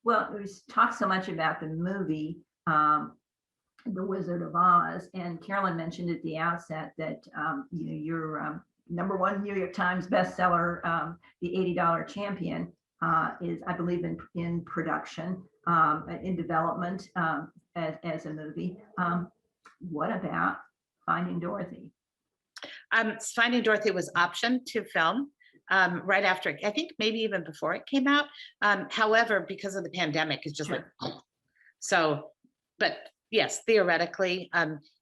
Well, we talked so much about the movie, The Wizard of Oz, and Carolyn mentioned at the outset that your #1 New York Times bestseller, The $80 Champion, is, I believe, in production, in development as a movie. What about Finding Dorothy? Finding Dorothy was optioned to film right after, I think maybe even before it came out. However, because of the pandemic, it's just like, so, but yes, theoretically,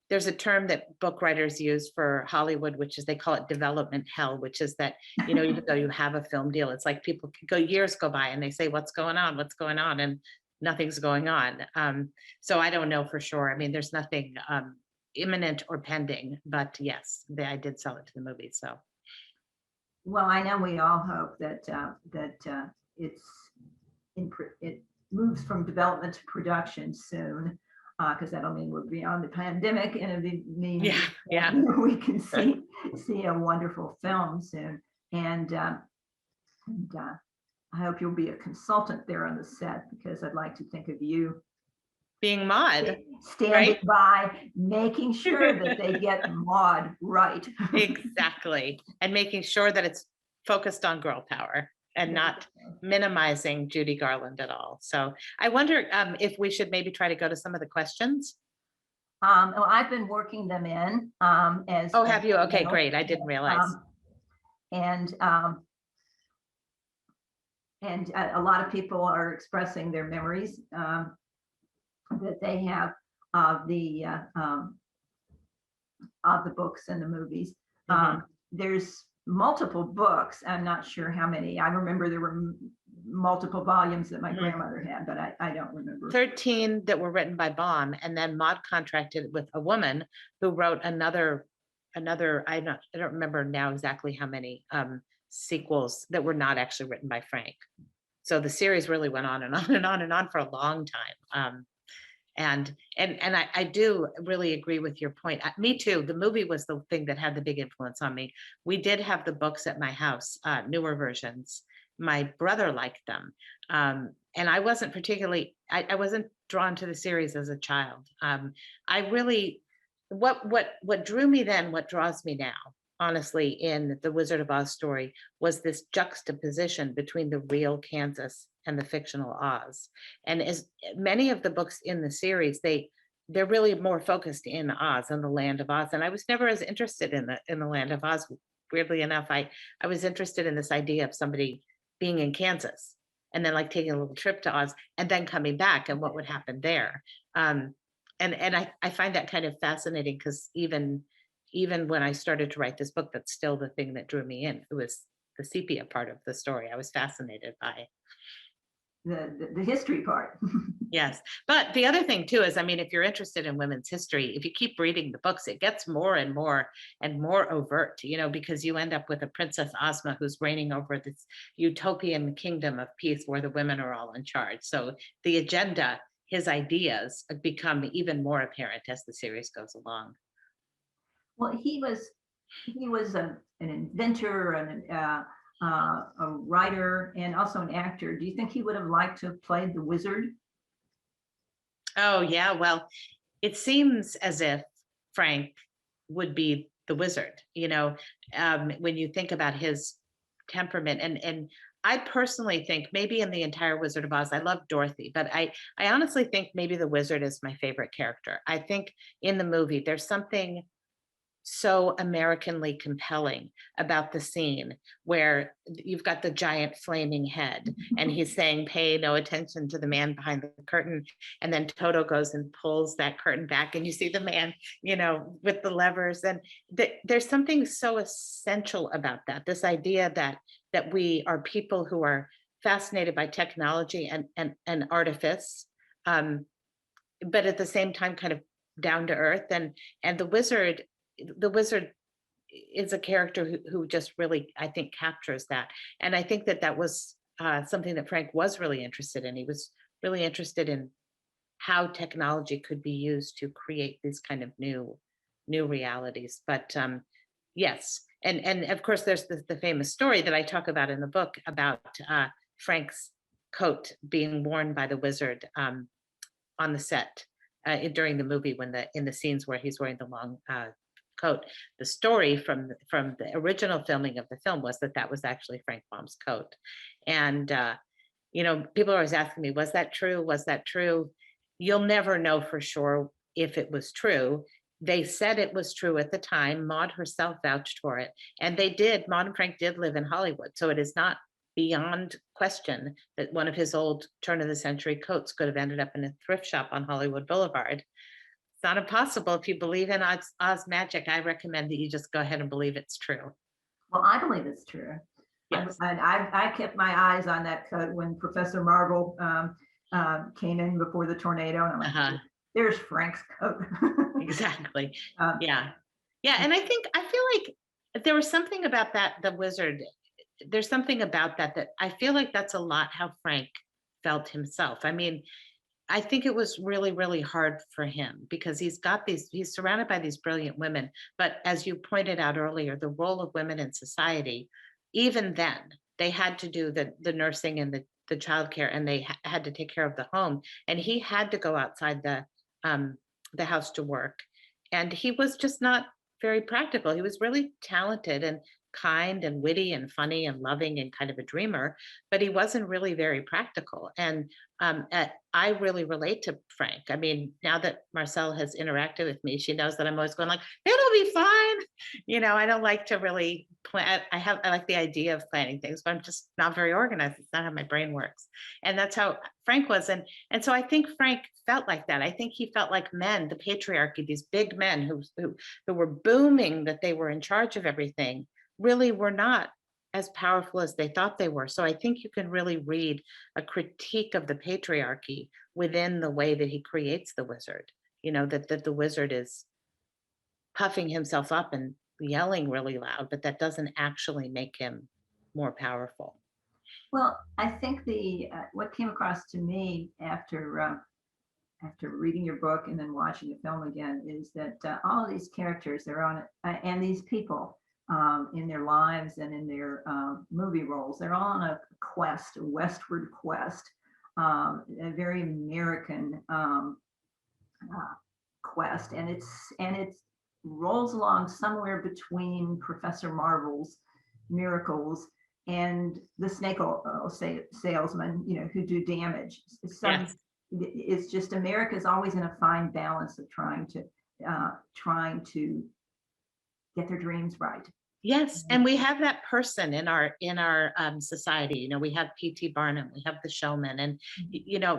there's a term that book writers use for Hollywood, which is, they call it development hell, which is that, even though you have a film deal, it's like years go by and they say, what's going on? What's going on? And nothing's going on. So I don't know for sure. I mean, there's nothing imminent or pending, but yes, I did sell it to the movie. So. Well, I know we all hope that it moves from development to production soon, because that'll mean we're beyond the pandemic, and it'll mean we can see a wonderful film soon. And I hope you'll be a consultant there on the set, because I'd like to think of you being Maude, standing by, making sure that they get Maude right. Exactly. And making sure that it's focused on girl power and not minimizing Judy Garland at all. So I wonder if we should maybe try to go to some of the questions. Well, I've been working them in as. Oh, have you? Okay, great. I didn't realize. And a lot of people are expressing their memories that they have of the of the books and the movies. Mhm. There's multiple books. I'm not sure how many. I remember there were multiple volumes that my Mhm. grandmother had, but I don't remember. 13 that were written by Baum, and then Maud contracted with a woman who wrote another, I don't remember now exactly how many sequels that were not actually written by Frank. So the series really went on and on and on and on for a long time. And I do really agree with your point. Me too. The movie was the thing that had the big influence on me. We did have the books at my house, newer versions. My brother liked them, and I wasn't particularly. I wasn't drawn to the series as a child. I really, what drew me then, what draws me now, honestly, in the Wizard of Oz story was this juxtaposition between the real Kansas and the fictional Oz. And as many of the books in the series, they're really more focused in Oz and the land of Oz. And I was never as interested in the land of Oz. Weirdly enough, I was interested in this idea of somebody being in Kansas and then like taking a little trip to Oz and then coming back and what would happen there. Um, and I find that kind of fascinating because even when I started to write this book, that's still the thing that drew me in. It was the sepia part of the story. I was fascinated by. The history part. Yes. But the other thing too is, I mean, if you're interested in women's history, if you keep reading the books, it gets more and more overt, because you end up with a Princess Ozma who's reigning over this utopian kingdom of peace where the women are all in charge. So the agenda, his ideas become even more apparent as the series goes along. Well, he was an inventor and a writer and also an actor. Do you think he would have liked to have played the wizard? Oh, yeah. Well, it seems as if Frank would be the wizard, when you think about his temperament. And I personally think maybe in the entire Wizard of Oz, I love Dorothy, but I honestly think maybe the wizard is my favorite character. I think in the movie, there's something so Americanly compelling about the scene where you've got the giant flaming head and he's saying, pay no attention to the man behind the curtain. And then Toto goes and pulls that curtain back and you see the man, with the levers. And there's something so essential about that. This idea that we are people who are fascinated by technology and artifice, but at the same time kind of down to earth. And the wizard is a character who just really, I think, captures that. And I think that was something that Frank was really interested in. He was really interested in how technology could be used to create these kind of new realities. But yes, and of course, there's the famous story that I talk about in the book about Frank's coat being worn by the wizard on the set during the movie when in the scenes where he's wearing the long coat. The story from the original filming of the film was that was actually Frank Baum's coat, and people are always asking me, was that true? Was that true? You'll never know for sure if it was true. They said it was true at the time. Maud herself vouched for it, and they did. Maud and Frank did live in Hollywood, so it is not beyond question that one of his old turn of the century coats could have ended up in a thrift shop on Hollywood Boulevard. It's not impossible. If you believe in Oz magic, I recommend that you just go ahead and believe it's true. Well, I believe it's true. Yes. I kept my eyes on that coat when Professor Marvel came in before the tornado, and I'm like, Uh-huh. there's Frank's coat. Exactly. um, Yeah. Yeah. And I feel like there was something about the wizard. There's something about that I feel like that's a lot how Frank felt himself. I mean, I think it was really, really hard for him because he's surrounded by these brilliant women. But as you pointed out earlier, the role of women in society, even then, they had to do the nursing and the childcare, and they had to take care of the home. And he had to go outside the house to work. And he was just not very practical. He was really talented. And kind and witty and funny and loving and kind of a dreamer, but he wasn't really very practical. And I really relate to Frank. I mean, now that Marcel has interacted with me, she knows that I'm always going like, it'll be fine. I don't like to really plan. I like the idea of planning things, but I'm just not very organized. It's not how my brain works. And that's how Frank was. And so I think Frank felt like that. I think he felt like men, the patriarchy, these big men who were booming that they were in charge of everything, really were not as powerful as they thought they were. So I think you can really read a critique of the patriarchy within the way that he creates the wizard. That the wizard is puffing himself up and yelling really loud, but that doesn't actually make him more powerful. Well, I think the what came across to me after reading your book and then watching the film again is that all of these characters, they're on and these people in their lives and in their movie roles, they're all on a quest, a westward quest, a very American quest, and it rolls along somewhere between Professor Marvel's miracles and the salesman, who do damage. Yes. It's just America's always in a fine balance of trying to get their dreams right. Yes, and we have that person in our society. We have P.T. Barnum, we have the showman, and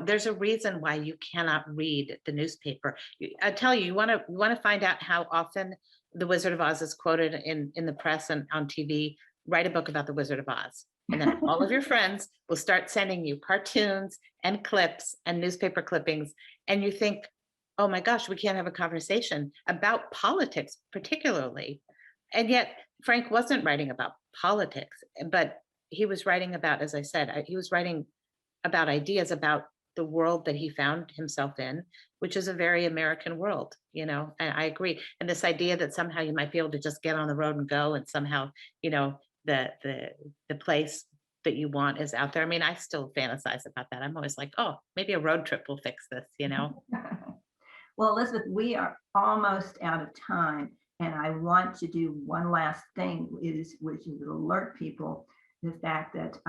there's a reason why you cannot read the newspaper. I tell you, you want to find out how often the Wizard of Oz is quoted in the press and on TV. Write a book about the Wizard of Oz, and then all of your friends will start sending you cartoons and clips and newspaper clippings, and you think, oh my gosh, we can't have a conversation about politics, particularly. And yet Frank wasn't writing about politics, but he was writing about, as I said, he was writing about ideas about the world that he found himself in, which is a very American world, and I agree. And this idea that somehow you might be able to just get on the road and go, and somehow, the place that you want is out there. I mean, I still fantasize about that. I'm always like, oh, maybe a road trip will fix this. Well, Elizabeth, we are almost out of time, and I want to do one last thing, which is alert people the fact that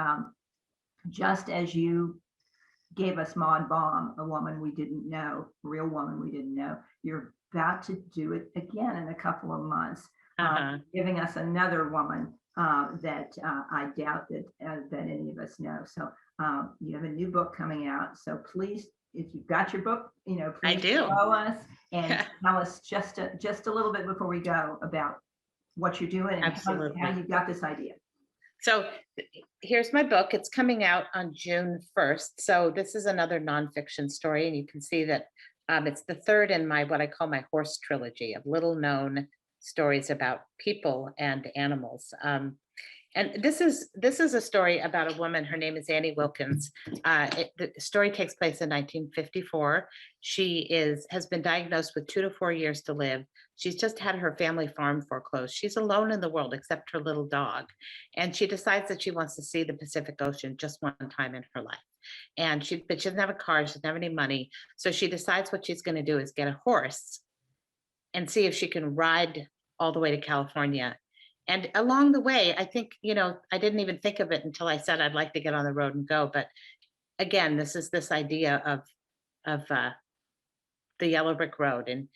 just as you gave us Maud Baum, a woman we didn't know, real woman we didn't know, you're about to do it again in a couple of months, giving us another woman that I doubt that any of us know. So you have a new book coming out. So please, if you've got your book, I please do. follow us and tell us just a little bit before we go about what you're doing and how you got this idea. So here's my book. It's coming out on June 1st. So this is another nonfiction story, and you can see that it's the third in what I call my horse trilogy of little known stories about people and animals. And this is a story about a woman. Her name is Annie Wilkins. The story takes place in 1954. She has been diagnosed with 2 to 4 years to live. She's just had her family farm foreclosed. She's alone in the world except her little dog. And she decides that she wants to see the Pacific Ocean just one time in her life. But she doesn't have a car, she doesn't have any money. So she decides what she's going to do is get a horse and see if she can ride all the way to California. And along the way, I think, I didn't even think of it until I said I'd like to get on the road and go. But again, this idea of the yellow brick road, and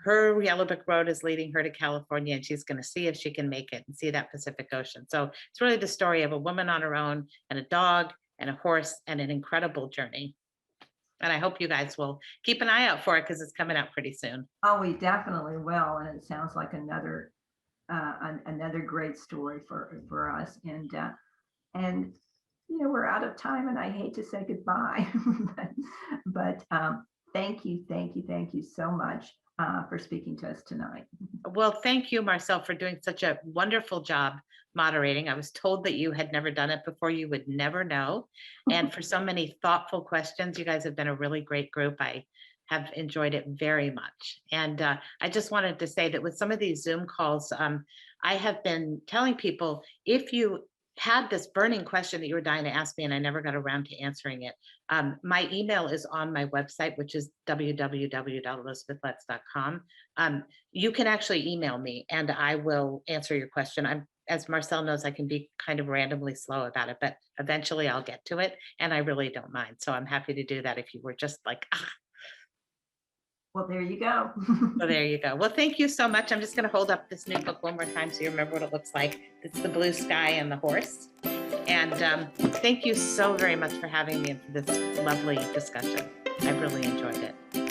her yellow brick road is leading her to California, and she's going to see if she can make it and see that Pacific Ocean. So it's really the story of a woman on her own and a dog and a horse and an incredible journey. And I hope you guys will keep an eye out for it because it's coming out pretty soon. Oh, we definitely will. And it sounds like another great story for us. And we're out of time, and I hate to say goodbye, but thank you so much for speaking to us tonight. Well, thank you, Marcel, for doing such a wonderful job moderating. I was told that you had never done it before. You would never know. And for so many thoughtful questions, you guys have been a really great group. I have enjoyed it very much. And I just wanted to say that with some of these Zoom calls, I have been telling people, if you had this burning question that you were dying to ask me and I never got around to answering it, my email is on my website, which is www.elizabethlutz.com. You can actually email me and I will answer your question. as Marcel knows, I can be kind of randomly slow about it, but eventually I'll get to it, and I really don't mind. So I'm happy to do that if you were just like, ah, Well, there you go. well, there you go. Well, thank you so much. I'm just going to hold up this new book one more time so you remember what it looks like. It's the blue sky and the horse. And thank you so very much for having me and for this lovely discussion. I really enjoyed it.